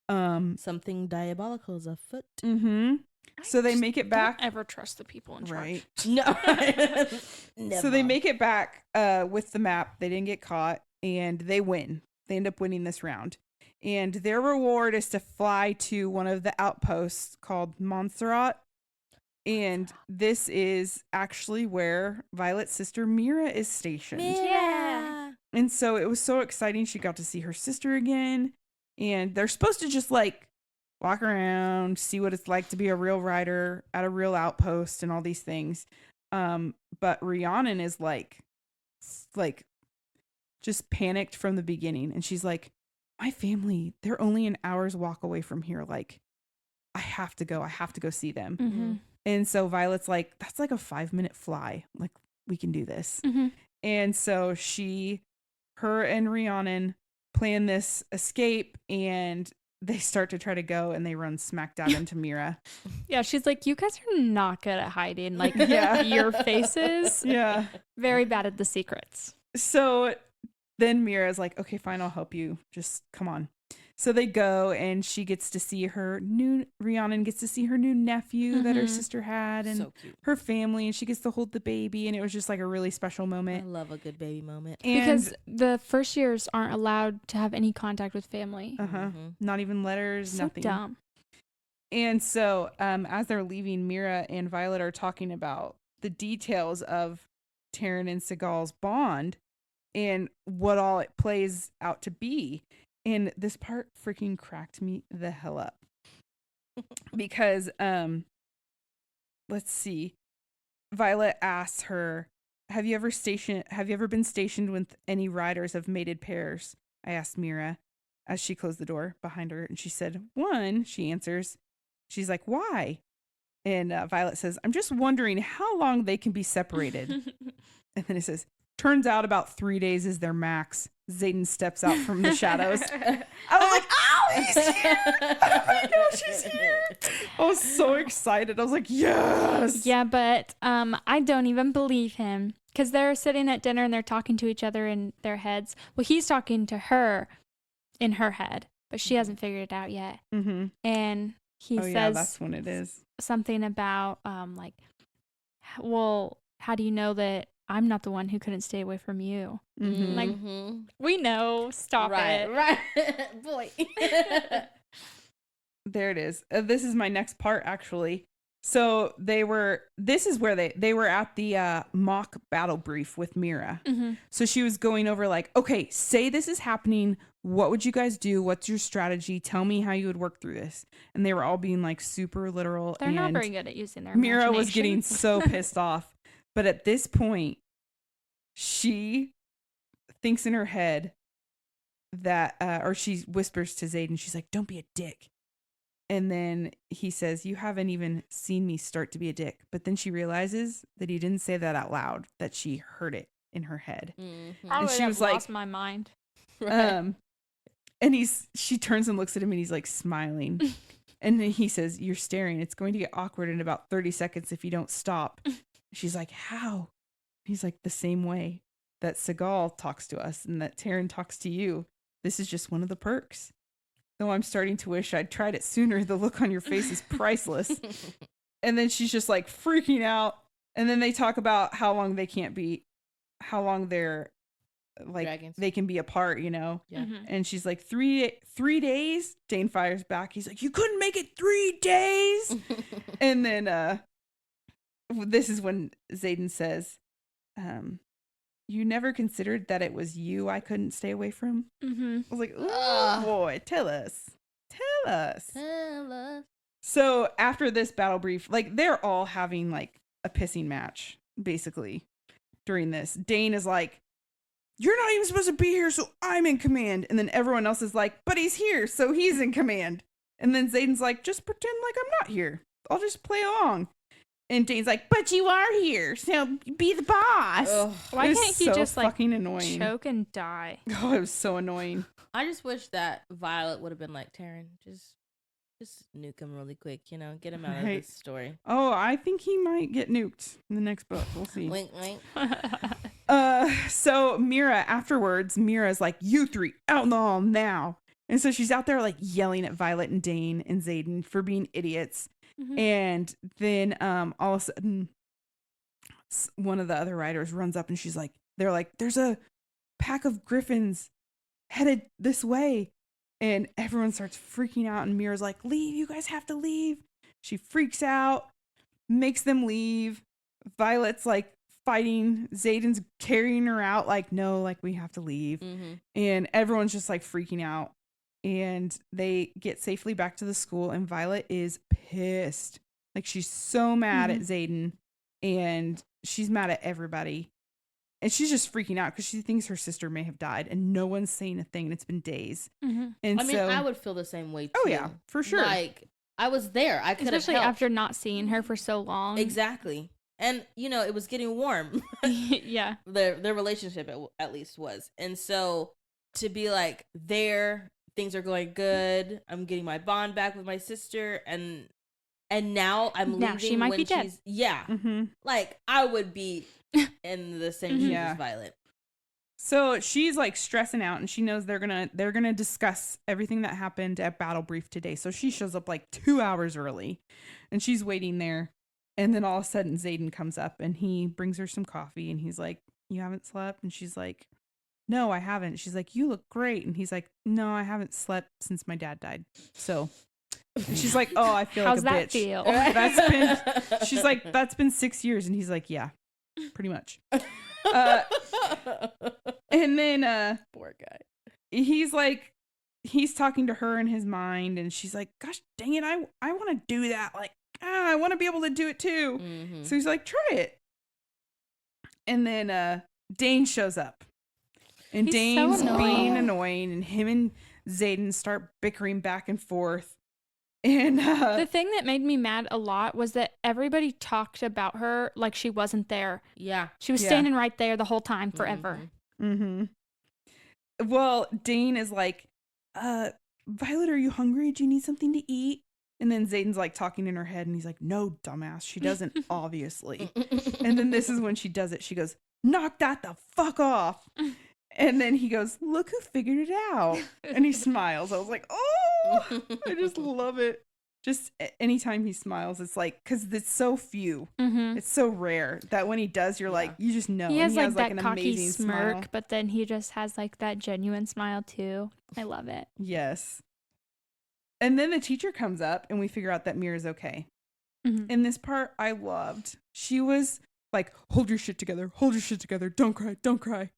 Something diabolical is afoot. Mm-hmm. So they make it back. Don't ever trust the people in charge. Right. No. So they make it back with the map. They didn't get caught, and they win. They end up winning this round. And their reward is to fly to one of the outposts called Montserrat. And this is actually where Violet's sister Mira is stationed. Yeah. And so it was so exciting. She got to see her sister again. And they're supposed to just like walk around, see what it's like to be a real rider at a real outpost and all these things. But Rhiannon is like just panicked from the beginning. And she's like, my family, they're only an hour's walk away from here. Like, I have to go see them. Mm-hmm. And so Violet's like, that's like a 5-minute fly. Like, we can do this. Mm-hmm. And so her and Rhiannon plan this escape, and they start to try to go, and they run smack dab into Mira. Yeah, she's like, you guys are not good at hiding. Like, Yeah. your faces. Yeah. Very bad at the secrets. So then Mira's like, okay, fine, I'll help you. Just come on. So they go, and she gets to see Rhiannon gets to see her new nephew that her sister had, and So cute. her family, and she gets to hold the baby, and it was just like a really special I moment. love a good baby moment. And Because the first years aren't allowed to have any contact with family. not even letters, So nothing. dumb. And so as they're leaving, Mira and Violet are talking about the details of Taryn and Seagal's bond and what all it plays out to be. And this part freaking cracked me the hell up. Because let's see. Violet asks her, have you ever been stationed with any riders of mated pairs? I asked Mira as she closed the door behind her, and she said, one, she answers. She's like, why? And Violet says, I'm just wondering how long they can be separated. And then it says, turns out about 3 days is their max. Zayden steps out from the shadows. I was like, oh, he's here. Oh my gosh, he's here. I was so excited. I was like, yes. Yeah, but I don't even believe him. Because they're sitting at dinner and they're talking to each other in their heads. Well, he's talking to her in her head, but she hasn't figured it out yet. Mm-hmm. And he Oh, says yeah, that's when it is. something about, like, well, how do you know that I'm not the one who couldn't stay away from you? Mm-hmm. Like, we know. Stop it. Right. Boy. There it is. This is my next part, actually. So this is where they were at the mock battle brief with Mira. Mm-hmm. So she was going over like, okay, say this is happening. What would you guys do? What's your strategy? Tell me how you would work through this. And they were all being like super literal. They're not and very good at using their Mira was getting imagination. so pissed off. But at this point, she thinks in her head that, or she whispers to Zayden, she's like, don't be a dick. And then he says, you haven't even seen me start to be a dick. But then she realizes that he didn't say that out loud, that she heard it in her head. I would she have was like- lost my mind. And she turns and looks at him, and he's like smiling. And then he says, you're staring. It's going to get awkward in about 30 seconds if you don't stop. She's like, how? He's like, the same way that Seagal talks to us and that Taryn talks to you. This is just one of the perks. Though I'm starting to wish I'd tried it sooner. The look on your face is priceless. And then she's just like freaking out. And then they talk about how long they're like, Dragons. they can be apart, you know? Yeah. Mhm. And she's like, 3 days? Dane fires back. He's like, you couldn't make it 3 days? And then this is when Zayden says, you never considered that it was you I couldn't stay away from? Mm-hmm. I was like, oh Ugh. boy, tell us. Tell us. So after this battle brief, like they're all having like a pissing match, basically, during this. Dane is like, you're not even supposed to be here, so I'm in command. And then everyone else is like, but he's here, so he's in command. And then Zayden's like, just pretend like I'm not here. I'll just play along. And Dane's like, but you are here, so be the boss. Ugh. Why It was can't he so just like fucking annoying? choke and die? Oh, it was so annoying. I just wish that Violet would have been like, Taryn, just nuke him really quick, you know, get him out Right. of this story. Oh, I think he might get nuked in the next book. We'll see. Wink, wink. So Mira's like, you three out in the hall now. And so she's out there like yelling at Violet and Dane and Zayden for being idiots. Mhm. And then all of a sudden, one of the other riders runs up and they're like, there's a pack of griffins headed this way. And everyone starts freaking out. And Mira's like, leave. You guys have to leave. She freaks out, makes them leave. Violet's like fighting. Xaden's carrying her out. Like, no, like we have to leave. Mm-hmm. And everyone's just like freaking out. And they get safely back to the school. And Violet is pissed. Like she's so mad at Xaden. And she's mad at everybody. And she's just freaking out because she thinks her sister may have died. And no one's saying a thing. And it's been days. Mm-hmm. And I mean, so, I would feel the same way too. oh yeah, for sure. Like I was there. I could have Especially helped. after not seeing her for so long. Exactly. And it was getting warm. Yeah. Their relationship at least was. And so to be like there, things are going good. I'm getting my bond back with my sister, and now I'm leaving. Now she might when be dead. she's yeah. Mm-hmm. Like I would be in the same shoes Yeah. as Violet. So she's like stressing out, and she knows they're gonna discuss everything that happened at Battle Brief today. So she shows up like 2 hours early, and she's waiting there. And then all of a sudden, Xaden comes up, and he brings her some coffee, and he's like, "You haven't slept?" And she's like, "No, I haven't." She's like, "You look great," and he's like, "No, I haven't slept since my dad died." So and she's like, "Oh, I feel How's like a that bitch." feel? That's been. She's like, "That's been 6 years," and he's like, "Yeah, pretty much." And then Poor guy. he's talking to her in his mind, and she's like, "Gosh dang it, I want to do that. Like, I want to be able to do it too." Mm-hmm. So he's like, "Try it." And then Dane shows up, and He's so Dane's annoying. being annoying, and him and Xaden start bickering back and forth. And The thing that made me mad a lot was that everybody talked about her like she wasn't there. Yeah. She was Yeah. standing right there the whole time forever. Mhm. Well, Dane is like, "Violet, are you hungry? Do you need something to eat?" And then Xaden's like talking in her head, and he's like, "No, dumbass, she doesn't, obviously." And then this is when she does it. She goes, "Knock that the fuck off." And then he goes, "Look who figured it out." And he smiles. I was like, oh, I just love it. Just anytime he smiles, it's like, because it's so few. Mm-hmm. It's so rare that when he does, you're like, you just know. He And has like that an cocky amazing smirk, smile. but then he just has like that genuine smile too. I love it. Yes. And then the teacher comes up, and we figure out that Mira's okay. Mhm. In this part, I loved. She was like, "Hold your shit together. Hold your shit together. Don't cry. Don't cry."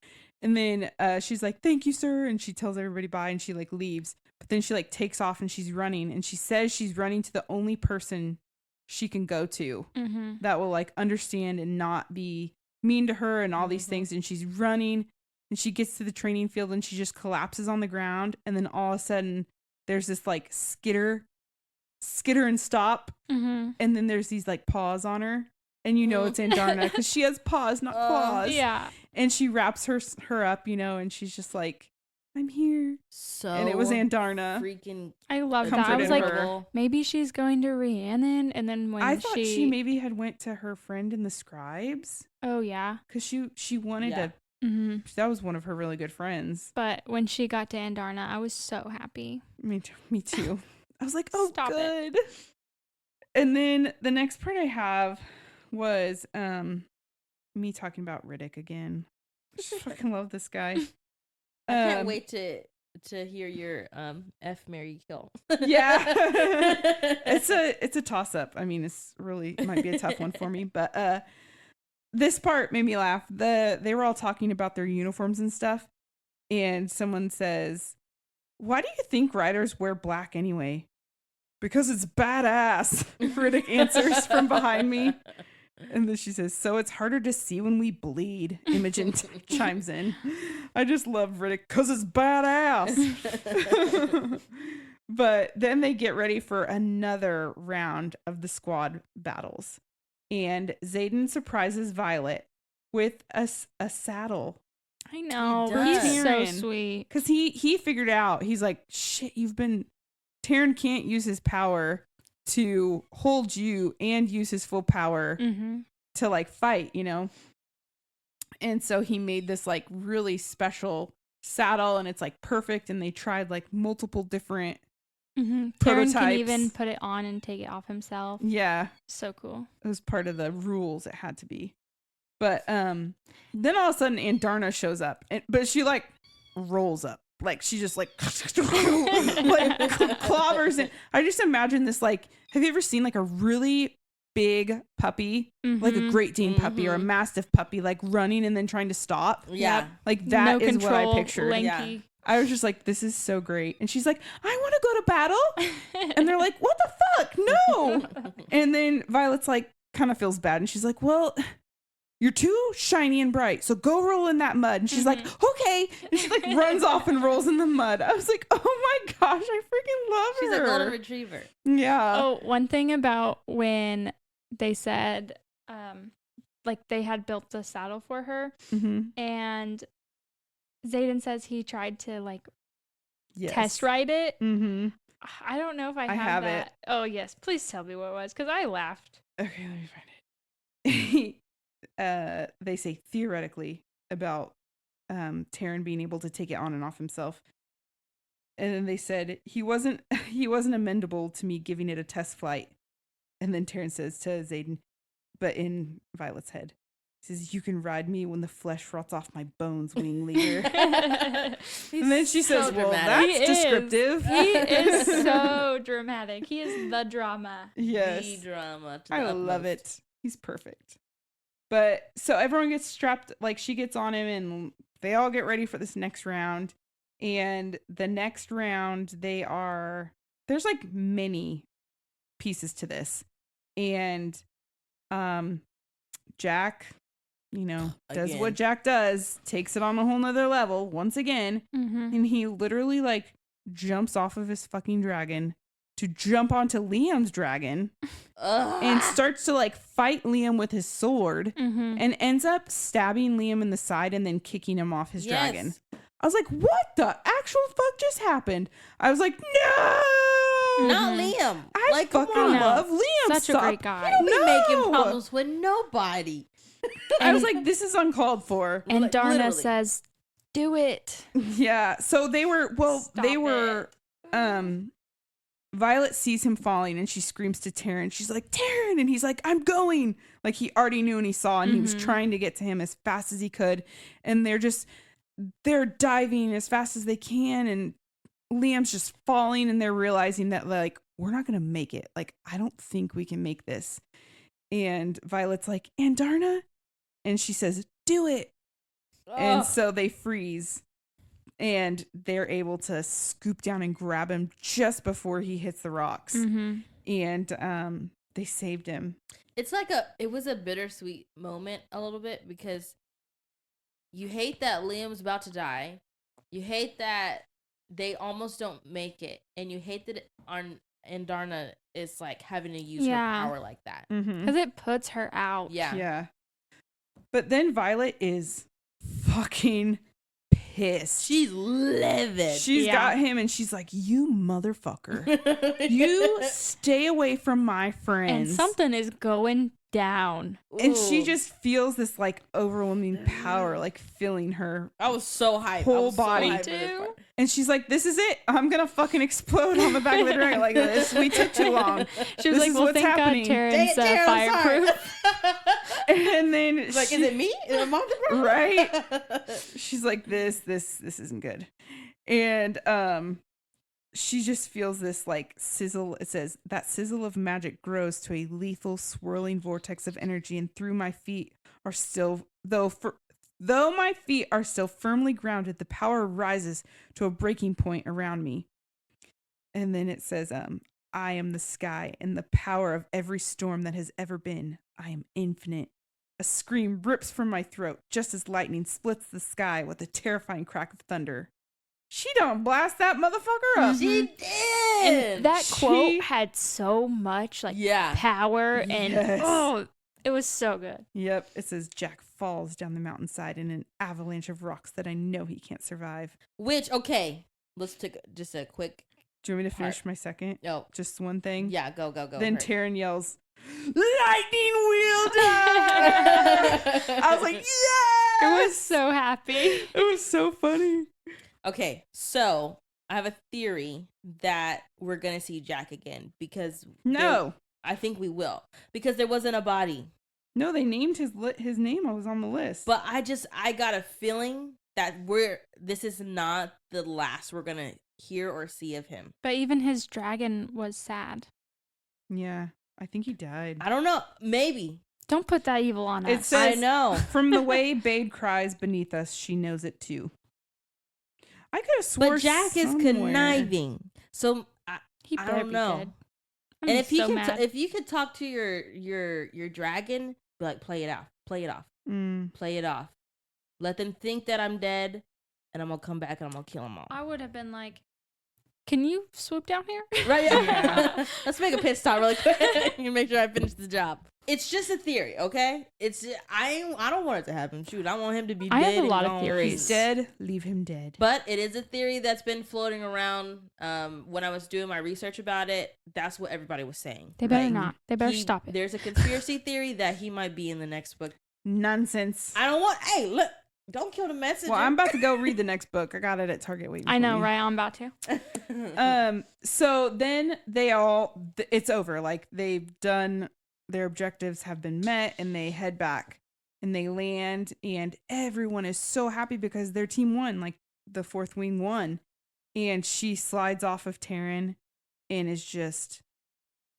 And then she's like, "Thank you, sir." And she tells everybody bye, and she like leaves. But then she like takes off, and she's running. And she says she's running to the only person she can go to Mm-hmm. that will like understand and not be mean to her and all these things. And she's running, and she gets to the training field, and she just collapses on the ground. And then all of a sudden, there's this like skitter and stop. Mm-hmm. And then there's these like paws on her, and it's Andarna because she has paws, not claws. Yeah. And she wraps her up, and she's just like, "I'm here." So And it was Andarna. freaking I love that. I Comforted was like, her. maybe she's going to Rhiannon, and then when I thought she maybe had went to her friend in the scribes Oh yeah. because she wanted Yeah. to. Mm-hmm. That was one of her really good friends. But when she got to Andarna, I was so happy. Me too. I was like, "Oh, Stop it. good." And then the next part I have was me talking about Riddick again. I just fucking love this guy. I can't wait to hear your F, Marry, Kill. Yeah. It's a toss up. I mean, it might be a tough one for me, but this part made me laugh. They were all talking about their uniforms and stuff, and someone says, "Why do you think riders wear black anyway?" "Because it's badass," Riddick answers from behind me. And then she says, "So it's harder to see when we bleed." Imogen chimes in. I just love Riddick because it's badass. But then they get ready for another round of the squad battles. And Xaden surprises Violet with a saddle. I know. does. He's so Taryn. sweet. Because he figured out, he's like, "Shit, Taryn can't use his power to hold you and use his full power Mm-hmm. to like fight, And so he made this like really special saddle, and it's like perfect. And they tried like multiple different, Mm-hmm. Taryn Prototypes. can even put it on and take it off himself. yeah, So cool. it was part of the rules. It had to be. But then all of a sudden Andarna shows up, but she like rolls up like she just like clobbers, and I just imagine this like, have you ever seen like a really big puppy, like a Great Dane puppy or a Mastiff puppy, like running and then trying to stop? Yeah. Like that no is control, what I pictured. lanky. I was just like, this is so great. And she's like, I want to go to battle. And they're like, what the fuck? No. And then Violet's like, kind of feels bad. And she's like, well, you're too shiny and bright, so go roll in that mud. And she's like, okay. And she like runs off and rolls in the mud. I was like, oh my gosh, I freaking love She's her. a golden retriever. Yeah. Oh, one thing about when they said, like they had built the saddle for her, and Zayden says he tried to like test ride it. I don't know if I have that. It. Oh yes, please tell me what it was, because I laughed. Okay, let me find it. They say theoretically about Taryn being able to take it on and off himself. And then they said he wasn't amendable to me giving it a test flight. And then Taryn says to Zayden, but in Violet's head, he says, you can ride me when the flesh rots off my bones, wing leader. And then she says, well, dramatic. that's descriptive. He is so dramatic. He is the drama. Yes. The drama. To I the love utmost. it. He's perfect. But so everyone gets strapped, like she gets on him and they all get ready for this next round. And the next round, there's like many pieces to this. And Jack, does what Jack does, takes it on a whole nother level once again. And he literally like jumps off of his fucking dragon to jump onto Liam's dragon and starts to like fight Liam with his sword and ends up stabbing Liam in the side and then kicking him off his dragon. I was like, what the actual fuck just happened? I was like, no! Not Liam. I fucking love Liam. Such a great guy. You don't be making problems with nobody. I was like, this is uncalled for. And Darna literally. says, do it. Yeah. So they were, Violet sees him falling and she screams to Taryn. She's like, Taryn! And he's like, I'm going. Like he already knew and he saw and he was trying to get to him as fast as he could. And they're diving as fast as they can. And Liam's just falling and they're realizing that like, we're not going to make it. Like, I don't think we can make this. And Violet's like, and Darna? And she says, do it. And so they freeze. And they're able to scoop down and grab him just before he hits the rocks. And they saved him. It's like it was a bittersweet moment a little bit because you hate that Liam's about to die. You hate that they almost don't make it. And you hate that Darna is like having to use her power like that. Because it puts her out. Yeah. But then Violet is fucking pissed. She's livid. She's got him and she's like, you motherfucker. You stay away from my friends. And something is going down. And she just feels this like overwhelming power like filling her I was so hyped. whole body. So hyped for this part. And she's like, this is it. I'm going to fucking explode on the back of the dragon like this. We took too long. She was This like, is well, what's thank happening. God Taryn's Taryn, I'm sorry. fireproof. And then It's like, is it me? Am I the problem? Right? She's like, this isn't good. And she just feels this like sizzle. It says that sizzle of magic grows to a lethal swirling vortex of energy, and through my feet are still though my feet are still firmly grounded, the power rises to a breaking point around me. And then it says, I am the sky and the power of every storm that has ever been. I am infinite. A scream rips from my throat just as lightning splits the sky with a terrifying crack of thunder. She don't blast that motherfucker up. She did. And that quote had so much like power and it was so good. Yep. It says Jack falls down the mountainside in an avalanche of rocks that I know he can't survive. Which, okay, let's take just a quick. Do you want me to finish my second? No. Just one thing? Yeah, go. Then hurry. Taryn yells, lightning wielder! I was like, yeah! I was so happy. It was so funny. Okay, so I have a theory that we're going to see Jack again because I think we will because there wasn't a body. No, they named his name. I was on the list. But I got a feeling that this is not the last we're gonna hear or see of him. But even his dragon was sad. Yeah, I think he died. I don't know. Maybe. Don't put that evil on It us. says, I know. From the way Bade cries beneath us, she knows it too. I could have sworn But Jack is somewhere. conniving. So He I better don't be know. good. And I'm if he so can, mad. if you could talk to your dragon, be like, play it off, play it off, Mm. play it off. Let them think that I'm dead, and I'm gonna come back and I'm gonna kill them all. I would have been like, can you swoop down here? Right? Yeah. Let's make a pit stop really quick and make sure I finish the job. It's just a theory, okay? I don't want it to happen. Shoot, I want him to be I dead. have a and lot of gone. theories. He's dead. Leave him dead. But it is a theory that's been floating around. When I was doing my research about it, that's what everybody was saying. They better Like, not. They better stop it. There's a conspiracy theory that he might be in the next book. Nonsense. I don't want. Hey, look! Don't kill the messenger. Well, I'm about to go read the next book. I got it at Target waiting. I for know, me. right? I'm about to. So then it's over. Like they've done their objectives have been met and they head back and they land and everyone is so happy because their team won. Like the fourth wing won. And she slides off of Taryn and is just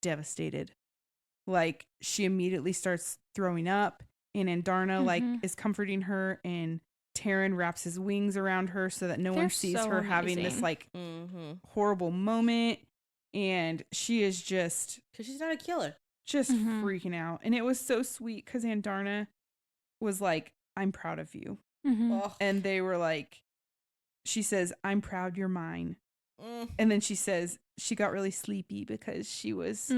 devastated. Like she immediately starts throwing up and Andarna like is comforting her and Taryn wraps his wings around her so that no They're one sees so her having this amazing. like Mm-hmm. horrible moment and she is just Because she's not a killer. freaking out. And it was so sweet because Andarna was like, I'm proud of you. Oh. And they were like, she says, I'm proud you're mine. Mm. And then she says she got really sleepy because she was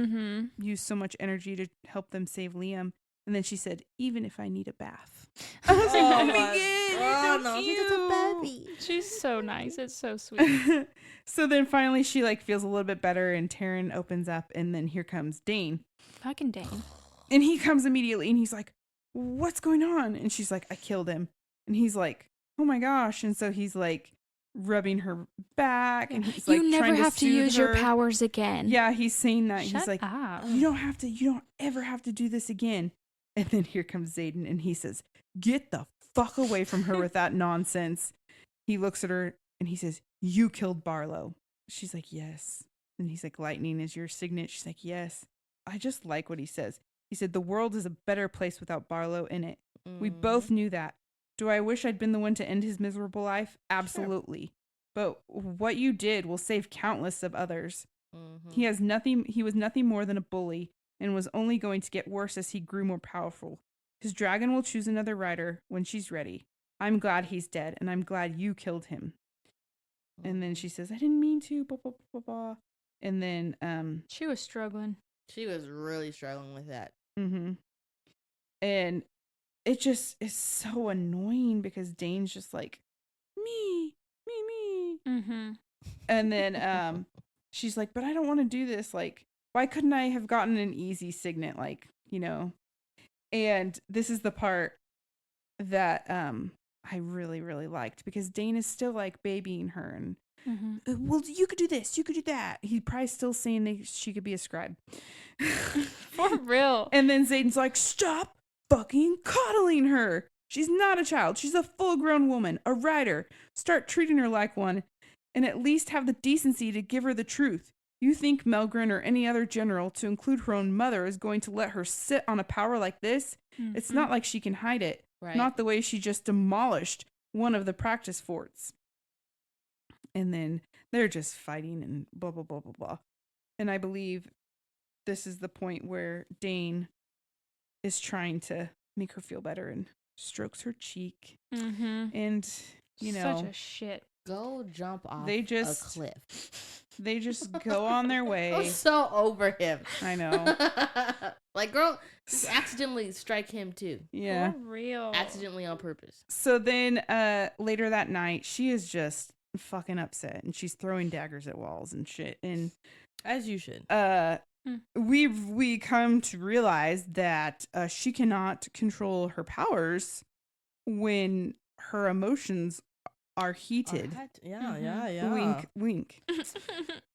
used so much energy to help them save Liam. And then she said, even if I need a bath. I was like, oh my God, no, she's she's just a baby. She's so nice. It's so sweet. So then finally she like feels a little bit better and Taryn opens up and then here comes Dane. Fucking Dane. And he comes immediately and he's like, what's going on? And she's like, I killed him. And he's like, oh my gosh. And so he's like rubbing her back and he's like, You never trying have to soothe use your her. powers again. Yeah, he's saying that. Shut He's like, up. you don't ever have to do this again. And then here comes Zayden and he says, get the fuck away from her with that nonsense. He looks at her and he says, you killed Barlow. She's like, yes. And he's like, lightning is your signet. She's like, yes. I just like what he says. He said, the world is a better place without Barlow in it. We both knew that. Do I wish I'd been the one to end his miserable life? Absolutely. But what you did will save countless of others. Mm-hmm. He was nothing more than a bully and was only going to get worse as he grew more powerful. His dragon will choose another rider when she's ready. I'm glad he's dead, and I'm glad you killed him. And then she says, I didn't mean to, blah, blah, blah, blah. And then, She was struggling. She was really struggling with that. and it just is so annoying because Dane's just like, me. And then, she's like, but I don't want to do this. Like, why couldn't I have gotten an easy signet? Like, you know, and this is the part that, I really, really liked because Dane is still like babying her and, well, you could do this, you could do that. He probably still saying that she could be a scribe. For real. And then Zayden's like, stop fucking coddling her. She's not a child. She's a full-grown woman, a rider. Start treating her like one and at least have the decency to give her the truth. You think Melgren or any other general, to include her own mother, is going to let her sit on a power like this? It's not like she can hide it. Right. Not the way she just demolished one of the practice forts. And then they're just fighting and blah, blah, blah, blah, blah. And I believe this is the point where Dane is trying to make her feel better and strokes her cheek. And, you know, Such a shit. Go jump off They just- a cliff. they just go on their I'm way. so over him. I know. Like, girl, just accidentally strike him too. Yeah. For real. Accidentally on purpose. So then later that night, she is just fucking upset and she's throwing daggers at walls and shit. And As you should. we come to realize that she cannot control her powers when her emotions are heated. Yeah. Wink, wink. We'll talk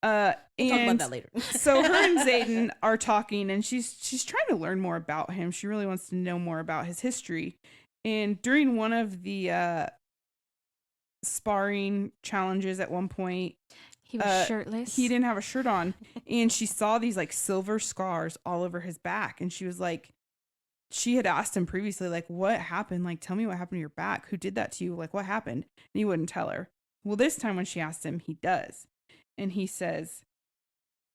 about And that later. so her and Zayden are talking, and she's trying to learn more about him. She really wants to know more about his history. And during one of the sparring challenges at one point. He was shirtless. He didn't have a shirt on. And she saw these like silver scars all over his back. And she was like, she had asked him previously, like, what happened? Like, tell me what happened to your back. Who did that to you? Like, what happened? And he wouldn't tell her. Well, this time when she asked him, he does. And he says,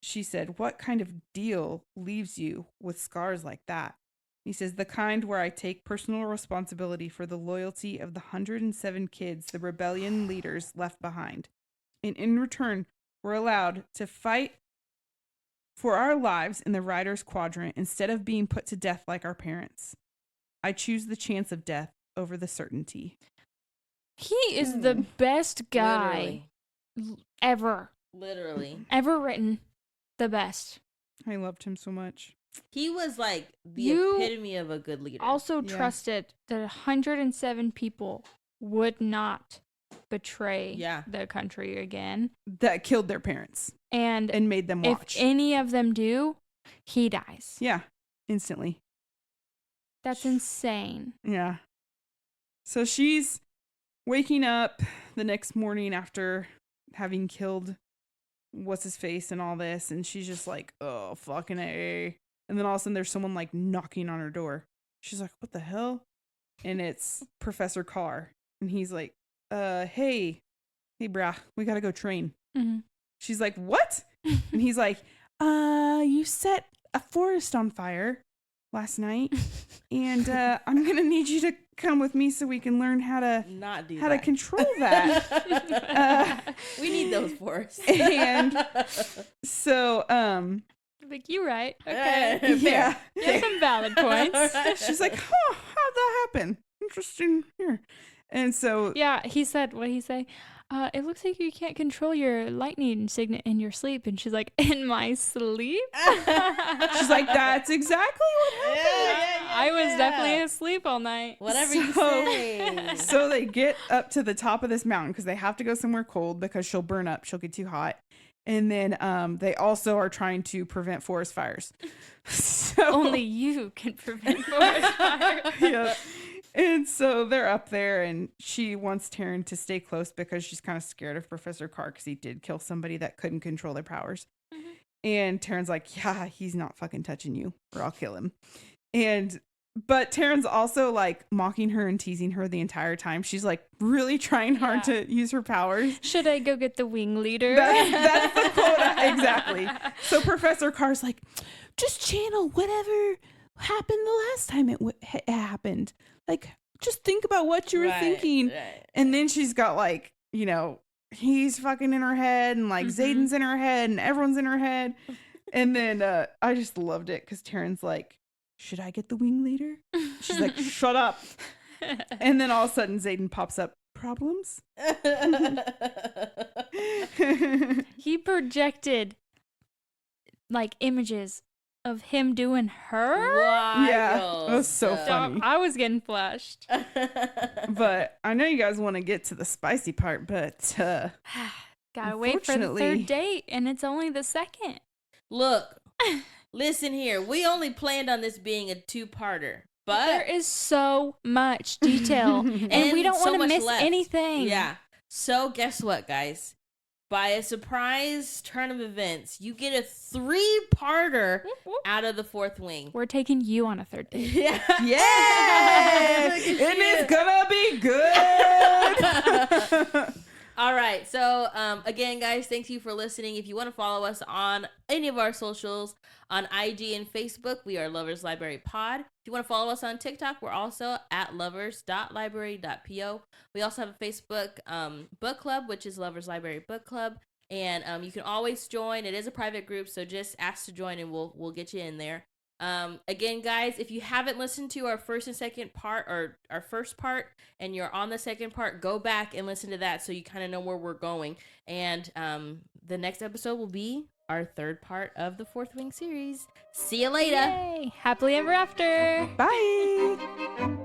she said, what kind of deal leaves you with scars like that? He says, the kind where I take personal responsibility for the loyalty of the 107 kids the rebellion leaders left behind. And in return, we're allowed to fight for our lives in the Riders Quadrant instead of being put to death like our parents. I choose the chance of death over the certainty. He is the best guy ever. Literally. Ever written. The best. I loved him so much. He was like the epitome of a good leader. Also trusted that 107 people would not betray the country again. That killed their parents. And made them watch. If any of them do, he dies. Yeah. Instantly. That's insane. Yeah. So she's waking up the next morning after having killed what's-his-face and all this, and she's just like, oh, fucking A. And then all of a sudden there's someone like knocking on her door. She's like, what the hell? And it's Professor Carr. And he's like, hey brah, we gotta go train. Mm-hmm. She's like, what? And he's like, you set a forest on fire last night, and I'm gonna need you to come with me so we can learn how to to control that. We need those forests. And so like, you right. Okay. Yeah. There's some valid points. She's like, oh, how'd that happen? Interesting here. And so yeah, he said, what did he say? It looks like you can't control your lightning signet in your sleep. And she's like, in my sleep? She's like, that's exactly what happened. I was definitely asleep all night. Whatever you say. So they get up to the top of this mountain because they have to go somewhere cold because she'll burn up. She'll get too hot. And then they also are trying to prevent forest fires. So, only you can prevent forest fires. Yeah. And so they're up there, and she wants Taryn to stay close because she's kind of scared of Professor Carr because he did kill somebody that couldn't control their powers. Mm-hmm. And Taryn's like, yeah, he's not fucking touching you or I'll kill him. But Taryn's also like mocking her and teasing her the entire time. She's like really trying hard to use her powers. Should I go get the wing leader? That's the quota. Exactly. So Professor Carr's like, just channel whatever happened the last time it happened. Like, just think about what you were thinking. Right. And then she's got like, you know, he's fucking in her head, and like Zayden's in her head, and everyone's in her head. And then I just loved it because Taryn's like, should I get the wing leader? She's like, shut up. And then all of a sudden Zayden pops up. Problems? He projected like images of him doing her. Wild. Yeah, it was so funny. I was getting flushed. But I know you guys want to get to the spicy part, but gotta wait for the third date, and it's only the second. Look, listen here. We only planned on this being a two-parter, but there is so much detail, and we don't want to miss anything. Yeah. So guess what, guys? By a surprise turn of events, you get a 3-parter out of the Fourth Wing. We're taking you on a third date. Yeah. And it's gonna be good. All right. So, again, guys, thank you for listening. If you want to follow us on any of our socials, on IG and Facebook, we are Lovers Library Pod. If you want to follow us on TikTok, we're also at lovers.library.po. We also have a Facebook book club, which is Lovers Library Book Club. And you can always join. It is a private group, so just ask to join and we'll get you in there. Again, guys, if you haven't listened to our first and second part, or our first part, and you're on the second part, go back and listen to that so you kind of know where we're going. And the next episode will be our third part of the Fourth Wing series. See you later. Yay. Happily ever after. Bye.